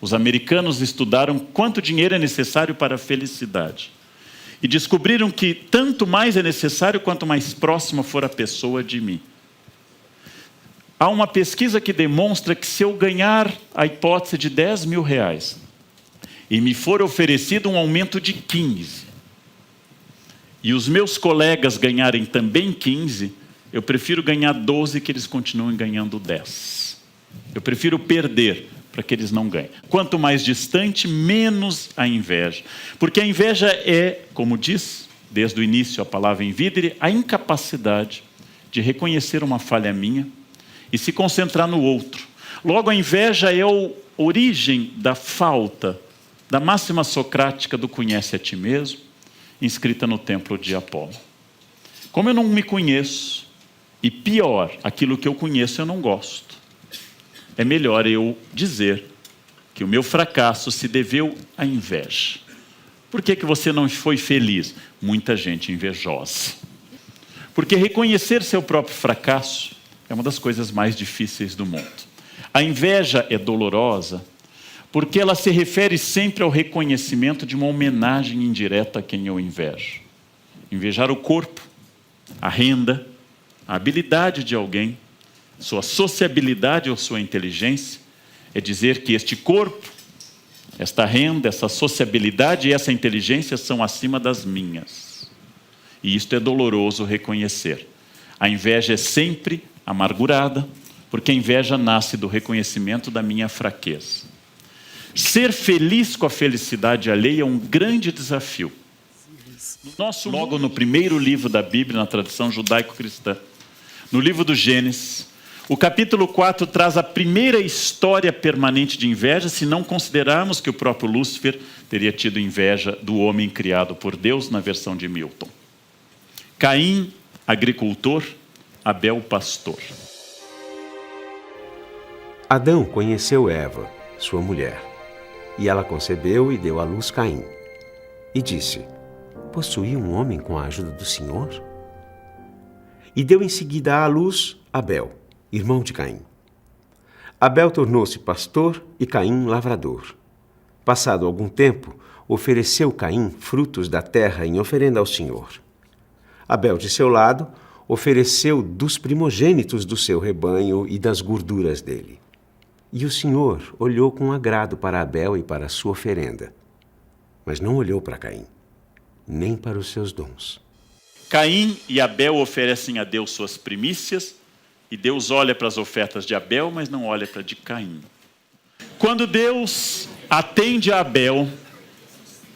Os americanos estudaram quanto dinheiro é necessário para a felicidade. E descobriram que tanto mais é necessário quanto mais próxima for a pessoa de mim. Há uma pesquisa que demonstra que se eu ganhar a hipótese de R$10.000 e me for oferecido um aumento de 15, e os meus colegas ganharem também 15, eu prefiro ganhar 12 que eles continuem ganhando 10. Eu prefiro perder para que eles não ganhem. Quanto mais distante, menos a inveja. Porque a inveja é, como diz desde o início a palavra invidere, a incapacidade de reconhecer uma falha minha e se concentrar no outro. Logo, a inveja é a origem da falta da máxima socrática do conhece a ti mesmo, inscrita no templo de Apolo. Como eu não me conheço, e pior, aquilo que eu conheço eu não gosto, é melhor eu dizer que o meu fracasso se deveu à inveja. Por que você não foi feliz? Muita gente invejosa. Porque reconhecer seu próprio fracasso é uma das coisas mais difíceis do mundo. A inveja é dolorosa porque ela se refere sempre ao reconhecimento de uma homenagem indireta a quem eu invejo. Invejar o corpo, a renda, a habilidade de alguém, sua sociabilidade ou sua inteligência, é dizer que este corpo, esta renda, essa sociabilidade e essa inteligência são acima das minhas. E isto é doloroso reconhecer. A inveja é sempre amargurada, porque a inveja nasce do reconhecimento da minha fraqueza. Ser feliz com a felicidade alheia é um grande desafio. Logo no primeiro livro da Bíblia, na tradição judaico-cristã, no livro do Gênesis, o capítulo 4 traz a primeira história permanente de inveja, se não considerarmos que o próprio Lúcifer teria tido inveja do homem criado por Deus, na versão de Milton. Caim, agricultor, Abel, pastor. Adão conheceu Eva, sua mulher, e ela concebeu e deu à luz Caim. E disse: possuí um homem com a ajuda do Senhor? E deu em seguida à luz Abel, irmão de Caim. Abel tornou-se pastor e Caim lavrador. Passado algum tempo, ofereceu Caim frutos da terra em oferenda ao Senhor. Abel, de seu lado, ofereceu dos primogênitos do seu rebanho e das gorduras dele. E o Senhor olhou com agrado para Abel e para a sua oferenda, mas não olhou para Caim, nem para os seus dons. Caim e Abel oferecem a Deus suas primícias, e Deus olha para as ofertas de Abel, mas não olha para a de Caim. Quando Deus atende a Abel,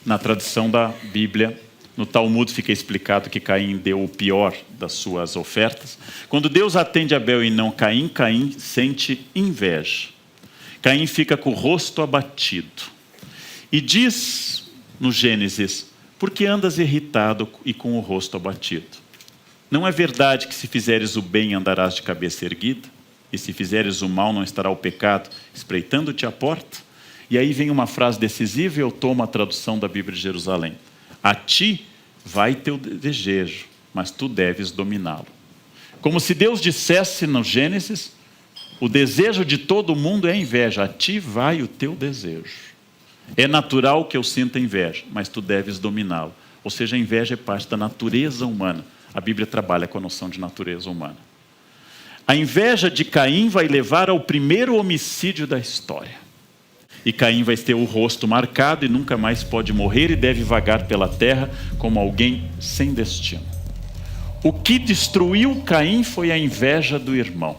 na tradição da Bíblia, no Talmud fica explicado que Caim deu o pior das suas ofertas. Quando Deus atende a Abel e não Caim, Caim sente inveja. Caim fica com o rosto abatido. E diz no Gênesis: por que andas irritado e com o rosto abatido? Não é verdade que se fizeres o bem andarás de cabeça erguida? E se fizeres o mal não estará o pecado espreitando-te à porta? E aí vem uma frase decisiva e eu tomo a tradução da Bíblia de Jerusalém. A ti vai teu desejo, mas tu deves dominá-lo. Como se Deus dissesse no Gênesis: o desejo de todo mundo é a inveja, a ti vai o teu desejo. É natural que eu sinta inveja, mas tu deves dominá-lo. Ou seja, a inveja é parte da natureza humana. A Bíblia trabalha com a noção de natureza humana. A inveja de Caim vai levar ao primeiro homicídio da história. E Caim vai ter o rosto marcado e nunca mais pode morrer e deve vagar pela terra como alguém sem destino. O que destruiu Caim foi a inveja do irmão.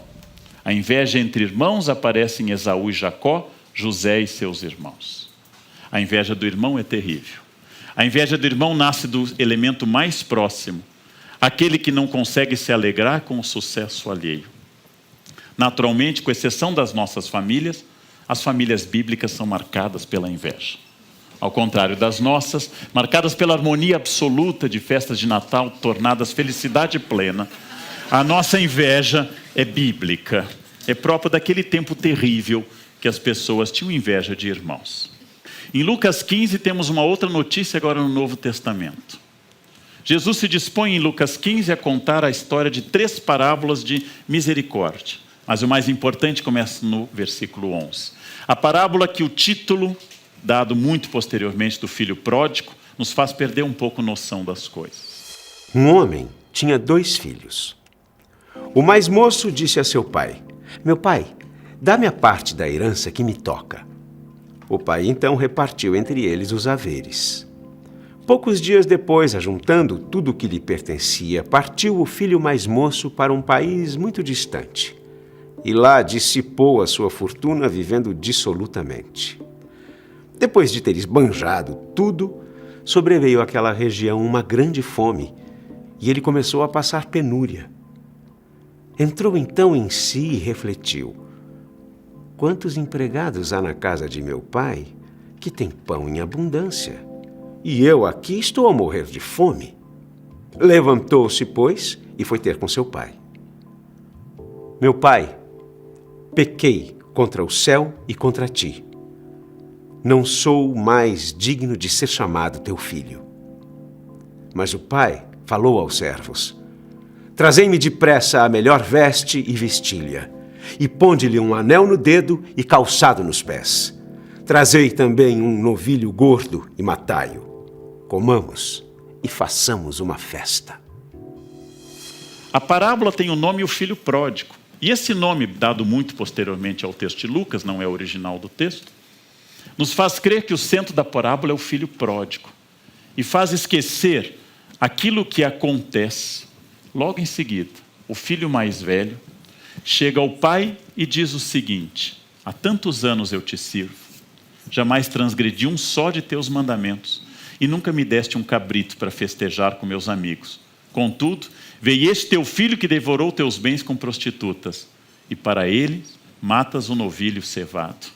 A inveja entre irmãos aparece em Esaú e Jacó, José e seus irmãos. A inveja do irmão é terrível. A inveja do irmão nasce do elemento mais próximo, aquele que não consegue se alegrar com o sucesso alheio. Naturalmente, com exceção das nossas famílias, as famílias bíblicas são marcadas pela inveja. Ao contrário das nossas, marcadas pela harmonia absoluta de festas de Natal, tornadas felicidade plena, a nossa inveja é bíblica. É próprio daquele tempo terrível que as pessoas tinham inveja de irmãos. Em Lucas 15 temos uma outra notícia agora no Novo Testamento. Jesus se dispõe em Lucas 15 a contar a história de 3 parábolas de misericórdia. Mas o mais importante começa no versículo 11. A parábola que o título, dado muito posteriormente do filho pródigo, nos faz perder um pouco noção das coisas. Um homem tinha 2 filhos. O mais moço disse a seu pai: meu pai, dá-me a parte da herança que me toca. O pai então repartiu entre eles os haveres. Poucos dias depois, ajuntando tudo o que lhe pertencia, partiu o filho mais moço para um país muito distante. E lá dissipou a sua fortuna vivendo dissolutamente. Depois de ter esbanjado tudo, sobreveio àquela região uma grande fome, e ele começou a passar penúria. Entrou então em si e refletiu: quantos empregados há na casa de meu pai que tem pão em abundância, e eu aqui estou a morrer de fome? Levantou-se, pois, e foi ter com seu pai. Meu pai, pequei contra o céu e contra ti. Não sou mais digno de ser chamado teu filho. Mas o pai falou aos servos: trazei-me depressa a melhor veste e vestilha, e ponde-lhe um anel no dedo e calçado nos pés. Trazei também um novilho gordo e matai-o. Comamos e façamos uma festa. A parábola tem o nome O Filho Pródigo. E esse nome, dado muito posteriormente ao texto de Lucas, não é original do texto, nos faz crer que o centro da parábola é o filho pródigo. E faz esquecer aquilo que acontece logo em seguida. O filho mais velho chega ao pai e diz o seguinte: há tantos anos eu te sirvo, jamais transgredi um só de teus mandamentos, e nunca me deste um cabrito para festejar com meus amigos. Contudo, veio este teu filho que devorou teus bens com prostitutas, e para ele matas um novilho cevado.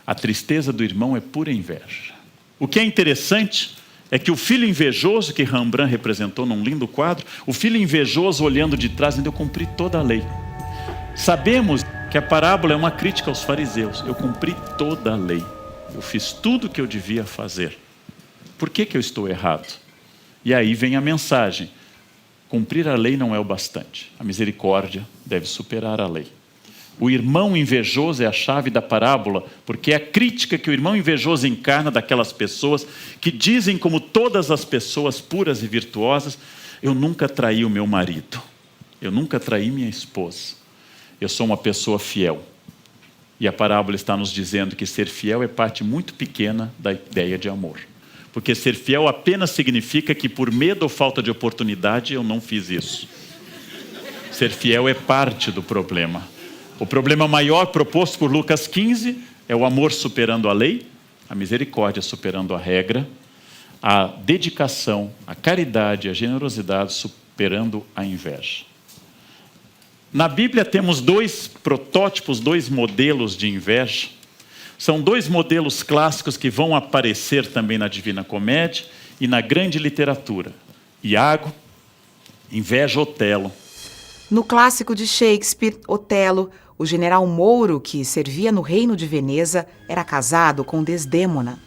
A tristeza do irmão é pura inveja. O que é interessante é que o filho invejoso, que Rembrandt representou num lindo quadro, o filho invejoso olhando de trás, dizendo: eu cumpri toda a lei. Sabemos que a parábola é uma crítica aos fariseus. Eu cumpri toda a lei. Eu fiz tudo o que eu devia fazer. Por que eu estou errado? E aí vem a mensagem: cumprir a lei não é o bastante. A misericórdia deve superar a lei. O irmão invejoso é a chave da parábola, porque é a crítica que o irmão invejoso encarna daquelas pessoas que dizem, como todas as pessoas puras e virtuosas: eu nunca traí o meu marido, eu nunca traí minha esposa, eu sou uma pessoa fiel. E a parábola está nos dizendo que ser fiel é parte muito pequena da ideia de amor. Porque ser fiel apenas significa que por medo ou falta de oportunidade eu não fiz isso. Ser fiel é parte do problema. O problema maior proposto por Lucas 15 é o amor superando a lei, a misericórdia superando a regra, a dedicação, a caridade, a generosidade superando a inveja. Na Bíblia temos dois protótipos, dois modelos de inveja. São dois modelos clássicos que vão aparecer também na Divina Comédia e na grande literatura. Iago, inveja Otelo. No clássico de Shakespeare, Otelo, o general mouro que servia no reino de Veneza era casado com Desdémona.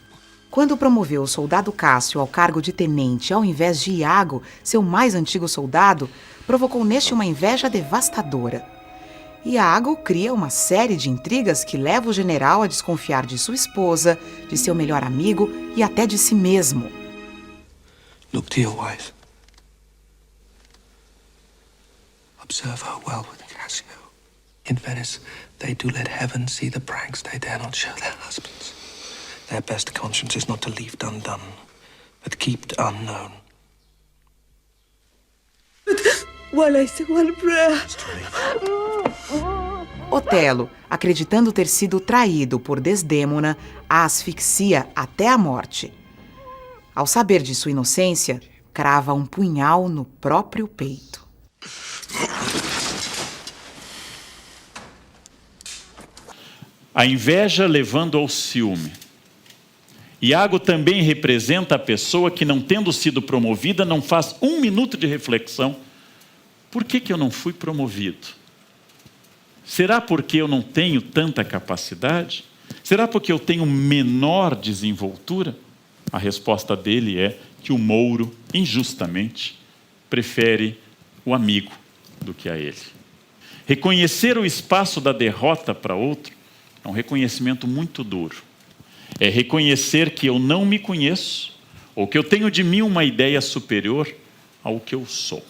Quando promoveu o soldado Cássio ao cargo de tenente ao invés de Iago, seu mais antigo soldado, provocou neste uma inveja devastadora. Iago cria uma série de intrigas que leva o general a desconfiar de sua esposa, de seu melhor amigo e até de si mesmo. Look to your wife. Observe her well with Cassio. In Venice, they do let heaven see the pranks they dare not show their husbands. Their best conscience is not to leave undone, but keep it unknown. Otelo, acreditando ter sido traído por Desdémona, a asfixia até a morte. Ao saber de sua inocência, crava um punhal no próprio peito. A inveja levando ao ciúme. Iago também representa a pessoa que, não tendo sido promovida, não faz um minuto de reflexão. Por que eu não fui promovido? Será porque eu não tenho tanta capacidade? Será porque eu tenho menor desenvoltura? A resposta dele é que o mouro, injustamente, prefere o amigo do que a ele. Reconhecer o espaço da derrota para outro é um reconhecimento muito duro. É reconhecer que eu não me conheço, ou que eu tenho de mim uma ideia superior ao que eu sou.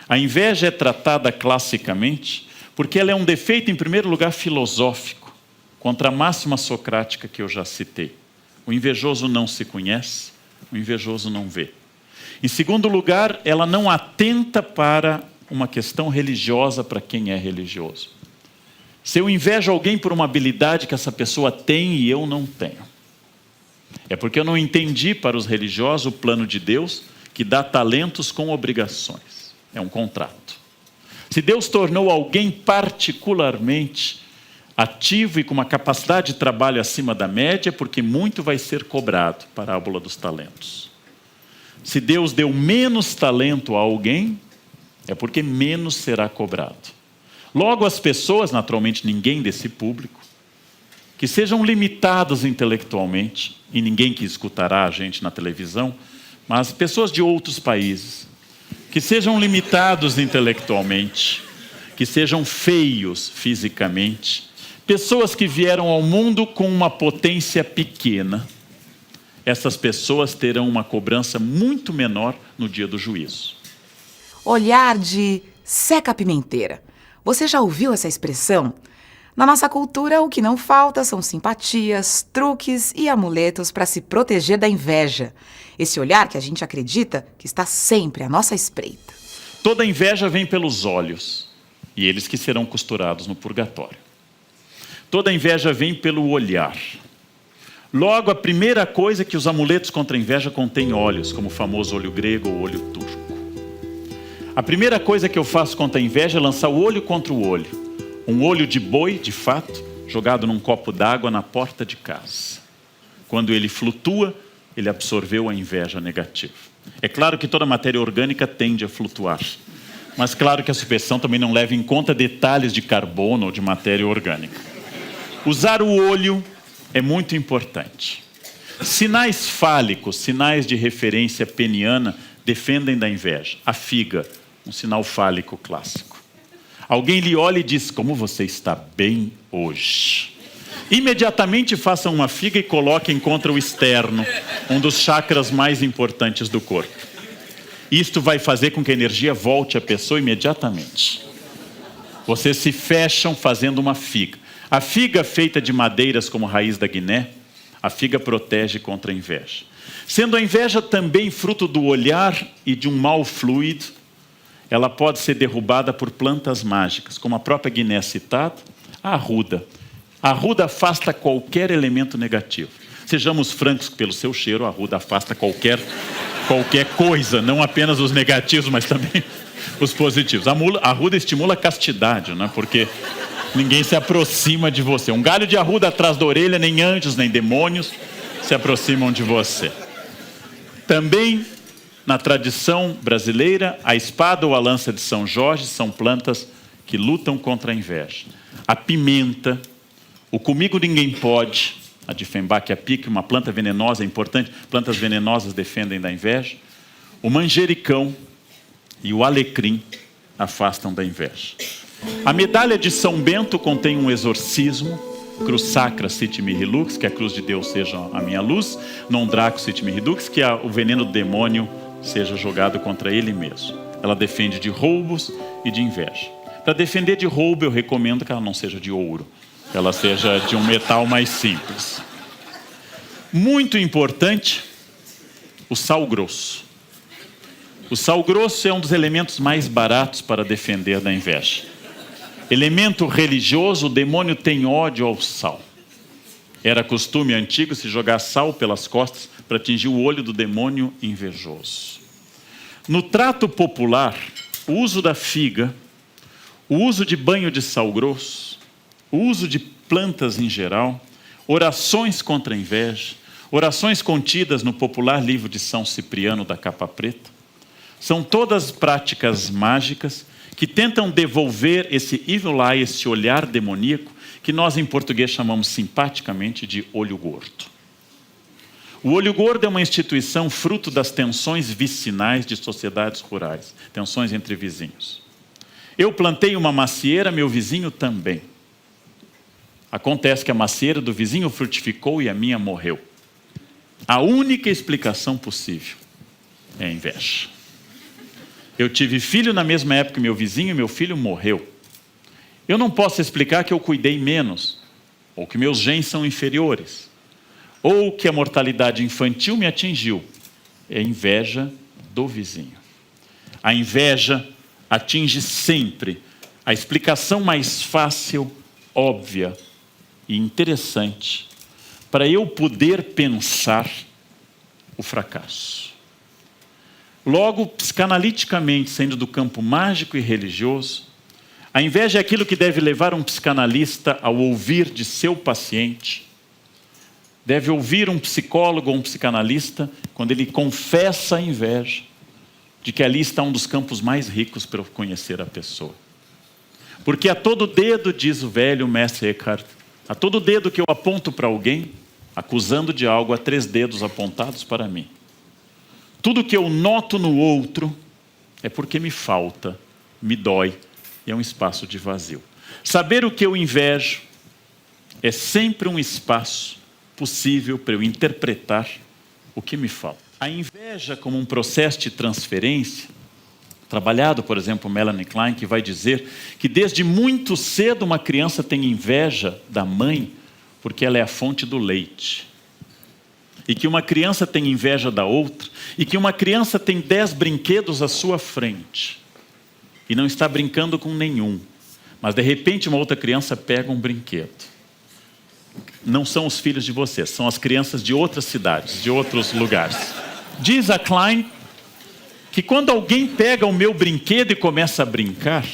A inveja é tratada classicamente porque ela é um defeito, em primeiro lugar, filosófico, contra a máxima socrática que eu já citei. O invejoso não se conhece, o invejoso não vê. Em segundo lugar, ela não atenta para uma questão religiosa para quem é religioso. Se eu invejo alguém por uma habilidade que essa pessoa tem e eu não tenho, é porque eu não entendi para os religiosos o plano de Deus que dá talentos com obrigações. É um contrato. Se Deus tornou alguém particularmente ativo e com uma capacidade de trabalho acima da média, é porque muito vai ser cobrado, parábola dos talentos. Se Deus deu menos talento a alguém, é porque menos será cobrado. Logo, as pessoas, naturalmente ninguém desse público, que sejam limitadas intelectualmente, e ninguém que escutará a gente na televisão, mas pessoas de outros países, que sejam limitados intelectualmente, que sejam feios fisicamente, pessoas que vieram ao mundo com uma potência pequena, essas pessoas terão uma cobrança muito menor no dia do juízo. Olhar de seca-pimenteira. Você já ouviu essa expressão? Na nossa cultura, o que não falta são simpatias, truques e amuletos para se proteger da inveja. Esse olhar que a gente acredita que está sempre à nossa espreita. Toda inveja vem pelos olhos. e eles que serão costurados no purgatório. Toda inveja vem pelo olhar. Logo, a primeira coisa é que os amuletos contra a inveja contêm olhos, como o famoso olho grego ou olho turco. A primeira coisa que eu faço contra a inveja é lançar o olho contra o olho. Um olho de boi, de fato, jogado num copo d'água na porta de casa. Quando ele flutua, ele absorveu a inveja negativa. É claro que toda matéria orgânica tende a flutuar. Mas claro que a superstição também não leva em conta detalhes de carbono ou de matéria orgânica. Usar o olho é muito importante. Sinais fálicos, sinais de referência peniana, defendem da inveja. A figa, um sinal fálico clássico. Alguém lhe olha e diz: como você está bem hoje. Imediatamente façam uma figa e coloquem contra o externo, um dos chakras mais importantes do corpo. Isto vai fazer com que a energia volte à pessoa imediatamente. Vocês se fecham fazendo uma figa. A figa feita de madeiras como raiz da Guiné, a figa protege contra a inveja. Sendo a inveja também fruto do olhar e de um mau fluido, ela pode ser derrubada por plantas mágicas, como a própria Guiné citada, a arruda. A arruda afasta qualquer elemento negativo. Sejamos francos, pelo seu cheiro, a arruda afasta qualquer coisa, não apenas os negativos, mas também os positivos. A arruda estimula a castidade, né? Porque ninguém se aproxima de você. Um galho de arruda atrás da orelha, nem anjos, nem demônios se aproximam de você. Também, na tradição brasileira, a espada ou a lança de São Jorge são plantas que lutam contra a inveja. A pimenta, o comigo ninguém pode, a Dieffenbach pique, uma planta venenosa, é importante, plantas venenosas defendem da inveja. O manjericão e o alecrim afastam da inveja. A medalha de São Bento contém um exorcismo, cruz sacra sit mihi lux, que a cruz de Deus seja a minha luz, non draco sit mihi lux, que o veneno do demônio seja jogado contra ele mesmo. Ela defende de roubos e de inveja. Para defender de roubo, eu recomendo que ela não seja de ouro, que ela seja de um metal mais simples. Muito importante, o sal grosso. O sal grosso é um dos elementos mais baratos para defender da inveja. Elemento religioso, o demônio tem ódio ao sal. Era costume antigo se jogar sal pelas costas para atingir o olho do demônio invejoso. No trato popular, o uso da figa, o uso de banho de sal grosso, o uso de plantas em geral, orações contra a inveja, orações contidas no popular livro de São Cipriano da Capa Preta, são todas práticas mágicas que tentam devolver esse evil eye, esse olhar demoníaco, que nós em português chamamos simpaticamente de olho gordo. O olho gordo é uma instituição fruto das tensões vicinais de sociedades rurais, tensões entre vizinhos. Eu plantei uma macieira, meu vizinho também. Acontece que a macieira do vizinho frutificou e a minha morreu. A única explicação possível é a inveja. Eu tive filho na mesma época que meu vizinho e meu filho morreu. Eu não posso explicar que eu cuidei menos, ou que meus genes são inferiores, ou que a mortalidade infantil me atingiu. É a inveja do vizinho. A inveja atinge sempre a explicação mais fácil, óbvia e interessante para eu poder pensar o fracasso. Logo, psicanaliticamente, saindo do campo mágico e religioso, a inveja é aquilo que deve levar um psicanalista ao ouvir de seu paciente, deve ouvir um psicólogo ou um psicanalista quando ele confessa a inveja, de que ali está um dos campos mais ricos para eu conhecer a pessoa. Porque a todo dedo, diz o velho mestre Eckhart, a todo dedo que eu aponto para alguém, acusando de algo, há 3 dedos apontados para mim. Tudo que eu noto no outro é porque me falta, me dói, e é um espaço de vazio. Saber o que eu invejo é sempre um espaço possível para eu interpretar o que me falta. A inveja como um processo de transferência, trabalhado, por exemplo, por Melanie Klein, que vai dizer que desde muito cedo uma criança tem inveja da mãe porque ela é a fonte do leite. E que uma criança tem inveja da outra, e que uma criança tem 10 brinquedos à sua frente, e não está brincando com nenhum, Mas de repente uma outra criança pega um brinquedo. Não são os filhos de vocês, são as crianças de outras cidades, de outros lugares. Diz a Klein que quando alguém pega o meu brinquedo e começa a brincar,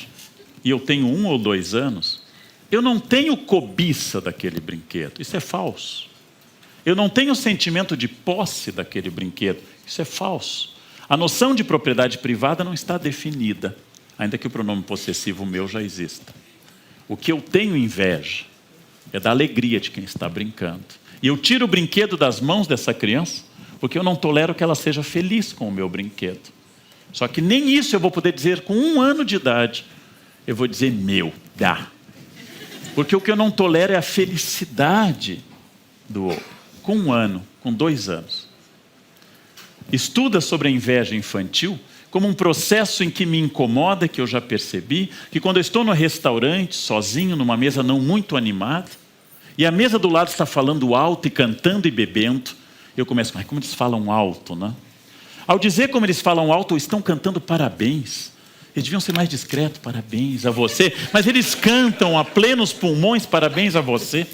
e eu tenho 1 ou 2 anos, eu não tenho cobiça daquele brinquedo. Isso é falso. Eu não tenho sentimento de posse daquele brinquedo. Isso é falso. A noção de propriedade privada não está definida, ainda que o pronome possessivo meu já exista. O que eu tenho inveja é da alegria de quem está brincando. E eu tiro o brinquedo das mãos dessa criança, porque eu não tolero que ela seja feliz com o meu brinquedo. Só que nem isso eu vou poder dizer com 1 ano de idade. Eu vou dizer, meu, dá. Porque o que eu não tolero é a felicidade do outro. Com 1 ano, com 2 anos. Estuda sobre a inveja infantil como um processo em que me incomoda, que eu já percebi, que quando eu estou no restaurante, sozinho, numa mesa não muito animada, e a mesa do lado está falando alto e cantando e bebendo, eu começo, mas como eles falam alto, né? Ao dizer como eles falam alto, estão cantando parabéns. Eles deviam ser mais discretos, parabéns a você. Mas eles cantam a plenos pulmões, parabéns a você.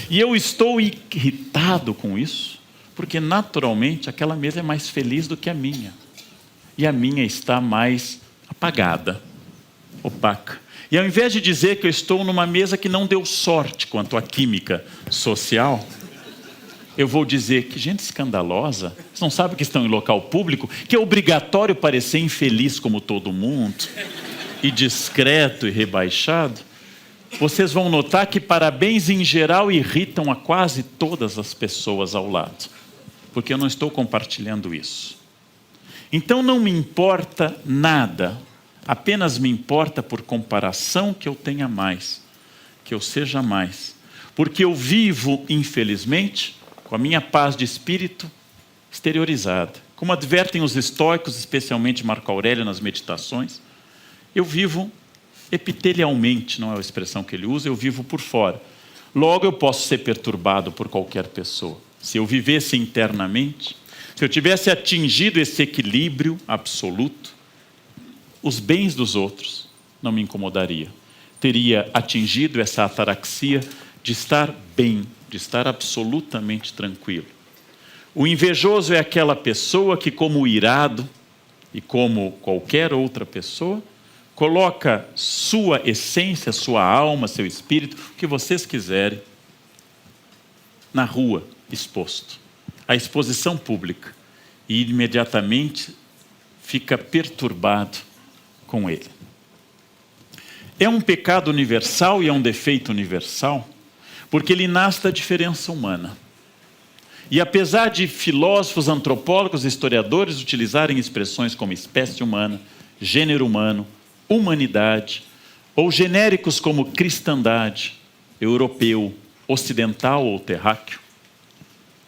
E eu estou irritado com isso, porque naturalmente aquela mesa é mais feliz do que a minha. E a minha está mais apagada, opaca. E ao invés de dizer que eu estou numa mesa que não deu sorte quanto à química social, eu vou dizer que gente escandalosa, vocês não sabem que estão em local público, que é obrigatório parecer infeliz como todo mundo, e discreto e rebaixado. Vocês vão notar que parabéns em geral irritam a quase todas as pessoas ao lado, porque eu não estou compartilhando isso. Então não me importa nada, apenas me importa por comparação que eu tenha mais, que eu seja mais. Porque eu vivo, infelizmente, com a minha paz de espírito exteriorizada. Como advertem os estoicos, especialmente Marco Aurélio nas meditações, eu vivo epitelialmente, não é a expressão que ele usa, eu vivo por fora. Logo eu posso ser perturbado por qualquer pessoa. Se eu vivesse internamente, se eu tivesse atingido esse equilíbrio absoluto, os bens dos outros não me incomodariam. Teria atingido essa ataraxia de estar bem, de estar absolutamente tranquilo. O invejoso é aquela pessoa que, como o irado e como qualquer outra pessoa, coloca sua essência, sua alma, seu espírito, o que vocês quiserem, na rua, exposto. A exposição pública. E imediatamente fica perturbado com ele. É um pecado universal e é um defeito universal, porque ele nasce da diferença humana. E apesar de filósofos, antropólogos, historiadores utilizarem expressões como espécie humana, gênero humano, humanidade, ou genéricos como cristandade, europeu, ocidental ou terráqueo,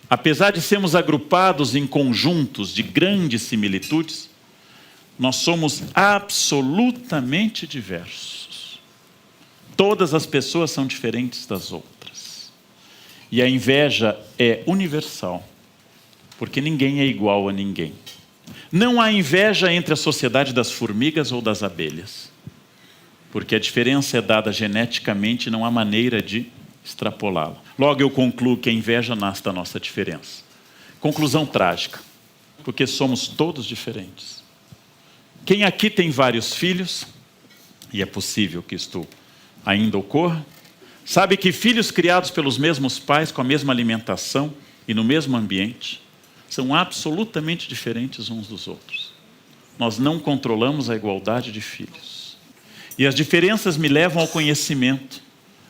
apesar de sermos agrupados em conjuntos de grandes similitudes, nós somos absolutamente diversos. Todas as pessoas são diferentes das outras. E a inveja é universal, porque ninguém é igual a ninguém. Não há inveja entre a sociedade das formigas ou das abelhas, porque a diferença é dada geneticamente e não há maneira de extrapolá-la. Logo eu concluo que a inveja nasce da nossa diferença. Conclusão trágica, porque somos todos diferentes. Quem aqui tem vários filhos, e é possível que isto ainda ocorra, sabe que filhos criados pelos mesmos pais, com a mesma alimentação e no mesmo ambiente, são absolutamente diferentes uns dos outros. Nós não controlamos a igualdade de filhos. E as diferenças me levam ao conhecimento.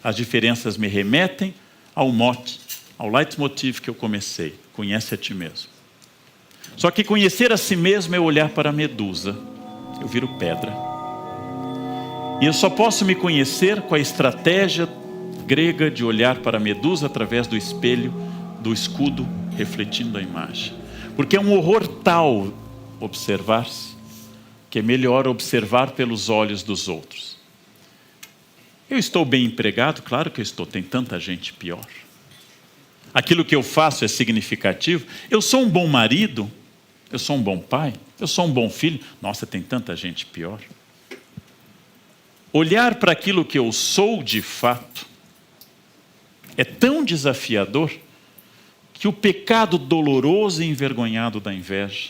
As diferenças me remetem ao mote, ao leitmotiv que eu comecei. Conhece a ti mesmo. Só que conhecer a si mesmo é olhar para a medusa. Eu viro pedra. E eu só posso me conhecer com a estratégia grega de olhar para a medusa através do espelho, do escudo, refletindo a imagem. Porque é um horror tal observar-se, que é melhor observar pelos olhos dos outros. Eu estou bem empregado? Claro que eu estou, tem tanta gente pior. Aquilo que eu faço é significativo? Eu sou um bom marido? Eu sou um bom pai? Eu sou um bom filho? Nossa, tem tanta gente pior. olhar para aquilo que eu sou de fato é tão desafiador que o pecado doloroso e envergonhado da inveja,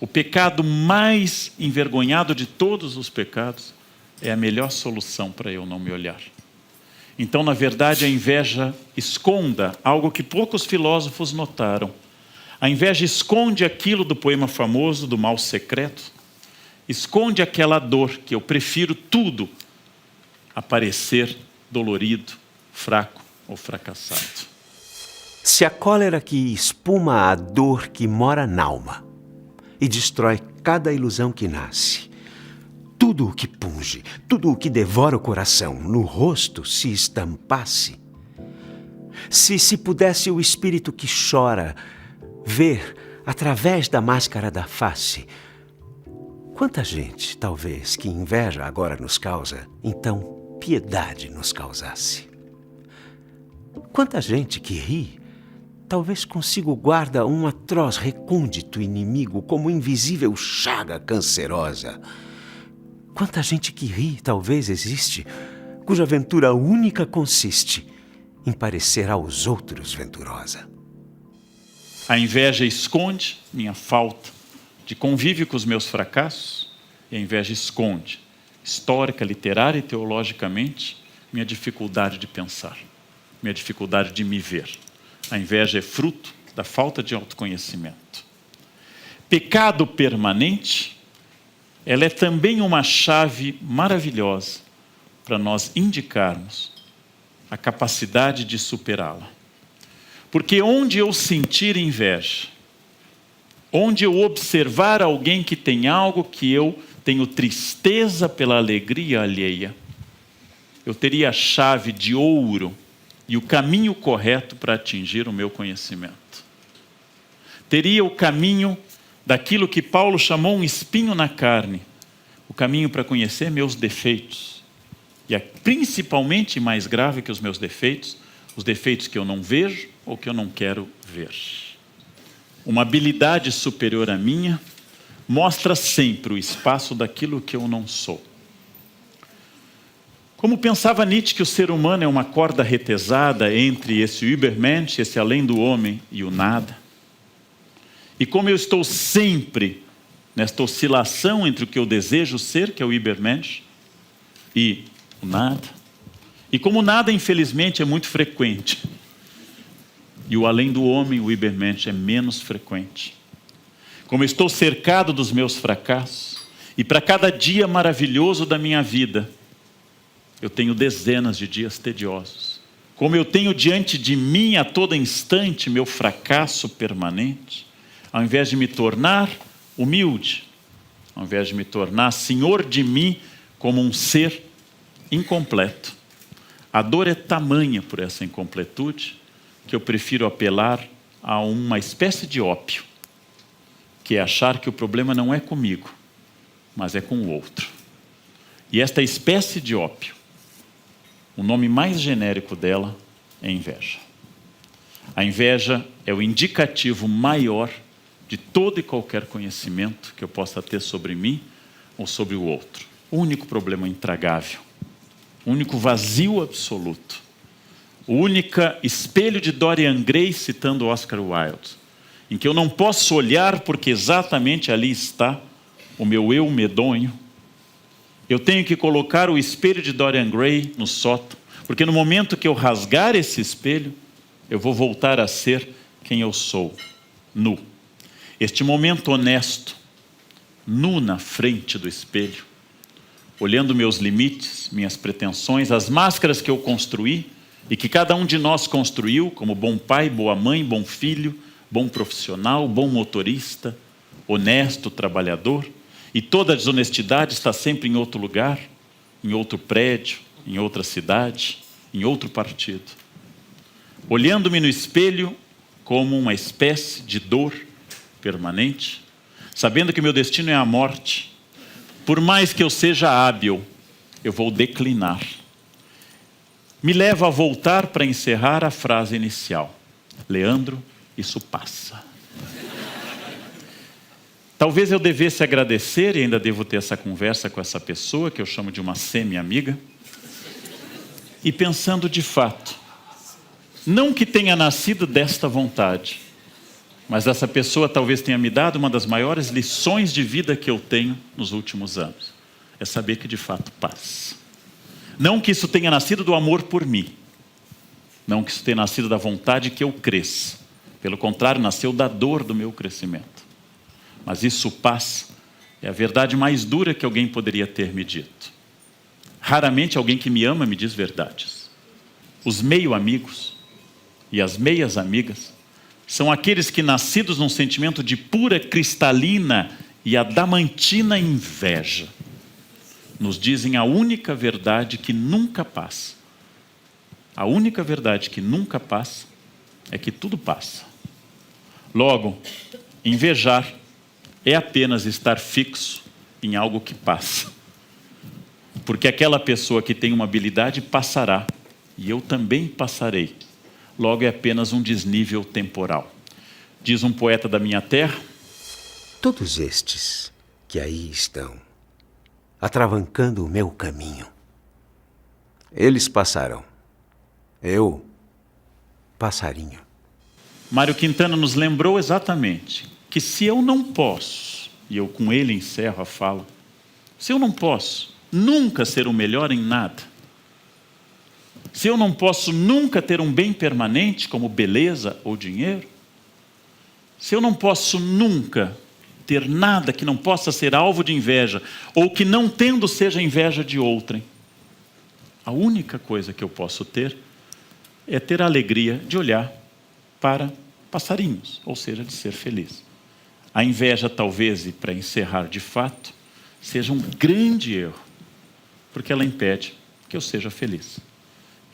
o pecado mais envergonhado de todos os pecados, é a melhor solução para eu não me olhar. Então, na verdade, a inveja esconde algo que poucos filósofos notaram. A inveja esconde aquilo do poema famoso do mal secreto, esconde aquela dor que eu prefiro tudo a parecer dolorido, fraco ou fracassado. Se a cólera que espuma a dor que mora n'alma e destrói cada ilusão que nasce, tudo o que punge, tudo o que devora o coração, no rosto se estampasse, se pudesse o espírito que chora ver através da máscara da face, quanta gente, talvez, que inveja agora nos causa, então piedade nos causasse. Quanta gente que ri, talvez consigo guarda um atroz recôndito inimigo como invisível chaga cancerosa. Quanta gente que ri, talvez existe, cuja ventura única consiste em parecer aos outros venturosa. A inveja esconde minha falta de convívio com os meus fracassos, e a inveja esconde, histórica, literária e teologicamente, minha dificuldade de pensar, minha dificuldade de me ver. A inveja é fruto da falta de autoconhecimento. Pecado permanente, ela é também uma chave maravilhosa para nós indicarmos a capacidade de superá-la. Porque onde eu sentir inveja, onde eu observar alguém que tem algo que eu tenho tristeza pela alegria alheia, eu teria a chave de ouro e o caminho correto para atingir o meu conhecimento. Teria o caminho daquilo que Paulo chamou um espinho na carne, o caminho para conhecer meus defeitos. E principalmente, mais grave que os meus defeitos, os defeitos que eu não vejo ou que eu não quero ver. Uma habilidade superior à minha mostra sempre o espaço daquilo que eu não sou. Como pensava Nietzsche que o ser humano é uma corda retesada entre esse Übermensch, esse além do homem, e o nada. E como eu estou sempre nesta oscilação entre o que eu desejo ser, que é o Übermensch, e o nada. E como o nada, infelizmente, é muito frequente. E o além do homem, o Übermensch, é menos frequente. Como eu estou cercado dos meus fracassos, e para cada dia maravilhoso da minha vida, eu tenho dezenas de dias tediosos. Como eu tenho diante de mim a todo instante meu fracasso permanente, ao invés de me tornar humilde, ao invés de me tornar senhor de mim como um ser incompleto, a dor é tamanha por essa incompletude que eu prefiro apelar a uma espécie de ópio, que é achar que o problema não é comigo, mas é com o outro. E esta espécie de ópio, o nome mais genérico dela é inveja. A inveja é o indicativo maior de todo e qualquer conhecimento que eu possa ter sobre mim ou sobre o outro. O único problema intragável, o único vazio absoluto, o único espelho de Dorian Gray, citando Oscar Wilde, em que eu não posso olhar porque exatamente ali está o meu eu medonho. Eu tenho que colocar o espelho de Dorian Gray no sótão, porque no momento que eu rasgar esse espelho, eu vou voltar a ser quem eu sou, nu. Este momento honesto, nu na frente do espelho, olhando meus limites, minhas pretensões, as máscaras que eu construí e que cada um de nós construiu como bom pai, boa mãe, bom filho, bom profissional, bom motorista, honesto, trabalhador. E toda a desonestidade está sempre em outro lugar, em outro prédio, em outra cidade, em outro partido. Olhando-me no espelho como uma espécie de dor permanente, sabendo que meu destino é a morte, por mais que eu seja hábil, eu vou declinar. Me leva a voltar para encerrar a frase inicial. Leandro, isso passa. Talvez eu devesse agradecer, e ainda devo ter essa conversa com essa pessoa, que eu chamo de uma semi-amiga, e pensando de fato, não que tenha nascido desta vontade, mas essa pessoa talvez tenha me dado uma das maiores lições de vida que eu tenho nos últimos anos. É saber que de fato passa. Não que isso tenha nascido do amor por mim. Não que isso tenha nascido da vontade que eu cresça. Pelo contrário, nasceu da dor do meu crescimento. Mas isso passa. É a verdade mais dura que alguém poderia ter me dito. Raramente alguém que me ama me diz verdades. Os meio-amigos e as meias-amigas são aqueles que, nascidos num sentimento de pura, cristalina e adamantina inveja, nos dizem a única verdade que nunca passa. A única verdade que nunca passa é que tudo passa. Logo, invejar é apenas estar fixo em algo que passa. Porque aquela pessoa que tem uma habilidade passará, e eu também passarei. Logo, é apenas um desnível temporal. Diz um poeta da minha terra: Todos estes que aí estão, atravancando o meu caminho, eles passarão. Eu, passarinho. Mário Quintana nos lembrou exatamente que se eu não posso, e eu com ele encerro a fala, se eu não posso nunca ser o melhor em nada, se eu não posso nunca ter um bem permanente como beleza ou dinheiro, se eu não posso nunca ter nada que não possa ser alvo de inveja, ou que não tendo seja inveja de outrem, a única coisa que eu posso ter é ter a alegria de olhar para passarinhos, ou seja, de ser feliz. A inveja, talvez, e para encerrar de fato, seja um grande erro, porque ela impede que eu seja feliz.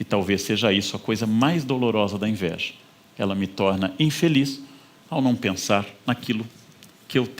E talvez seja isso a coisa mais dolorosa da inveja. Ela me torna infeliz ao não pensar naquilo que eu tenho.